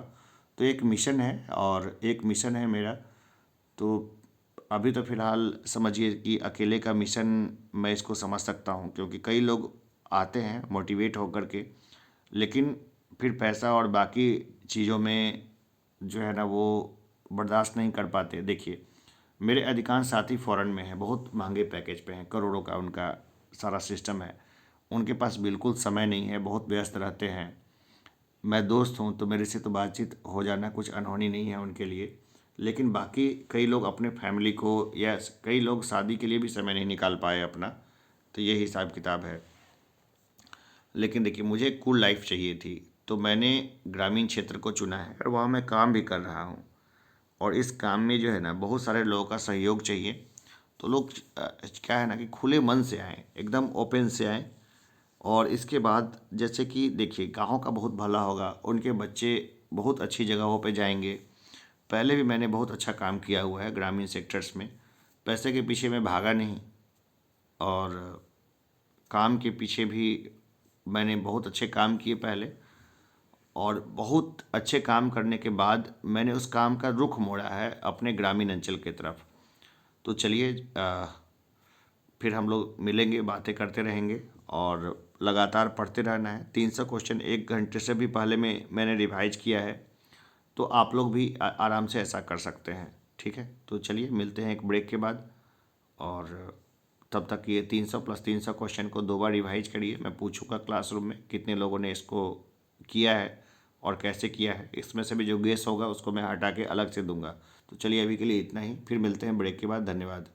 तो एक मिशन है, और एक मिशन है मेरा। तो अभी तो फ़िलहाल समझिए कि अकेले का मिशन मैं इसको समझ सकता हूँ, क्योंकि कई लोग आते हैं मोटिवेट होकर के, लेकिन फिर पैसा और बाकी चीज़ों में जो है ना वो बर्दाश्त नहीं कर पाते। देखिए, मेरे अधिकांश साथी फॉरेन में हैं, बहुत महंगे पैकेज पे हैं, करोड़ों का उनका सारा सिस्टम है। उनके पास बिल्कुल समय नहीं है, बहुत व्यस्त रहते हैं। मैं दोस्त हूँ तो मेरे से तो बातचीत हो जाना कुछ अनहोनी नहीं है उनके लिए। लेकिन बाकी कई लोग अपने फैमिली को, या कई लोग शादी के लिए भी समय नहीं निकाल पाए अपना। तो ये हिसाब किताब है। लेकिन देखिए, मुझे एक कूल लाइफ चाहिए थी, तो मैंने ग्रामीण क्षेत्र को चुना है, और वहाँ मैं काम भी कर रहा हूँ। और इस काम में जो है ना बहुत सारे लोगों का सहयोग चाहिए। तो लोग क्या है ना कि खुले मन से आएँ, एकदम ओपन से आएँ। और इसके बाद जैसे कि देखिए, गाँव का बहुत भला होगा, उनके बच्चे बहुत अच्छी जगहों पे जाएंगे। पहले भी मैंने बहुत अच्छा काम किया हुआ है ग्रामीण सेक्टर्स में। पैसे के पीछे मैं भागा नहीं, और काम के पीछे भी मैंने बहुत अच्छे काम किए पहले। और बहुत अच्छे काम करने के बाद मैंने उस काम का रुख मोड़ा है अपने ग्रामीण अंचल की तरफ। तो चलिए, फिर हम लोग मिलेंगे, बातें करते रहेंगे, और लगातार पढ़ते रहना है। 300 क्वेश्चन 1 घंटे से भी पहले में मैंने रिवाइज किया है। तो आप लोग भी आराम से ऐसा कर सकते हैं। ठीक है, तो चलिए मिलते हैं एक ब्रेक के बाद। और तब तक ये 300 प्लस 300 क्वेश्चन को 2 बार रिवाइज करिए। मैं पूछूंगा क्लासरूम में कितने लोगों ने इसको किया है और कैसे किया है। इसमें से भी जो गेस होगा उसको मैं हटा के अलग से दूंगा। तो चलिए, अभी के लिए इतना ही, फिर मिलते हैं ब्रेक के बाद। धन्यवाद।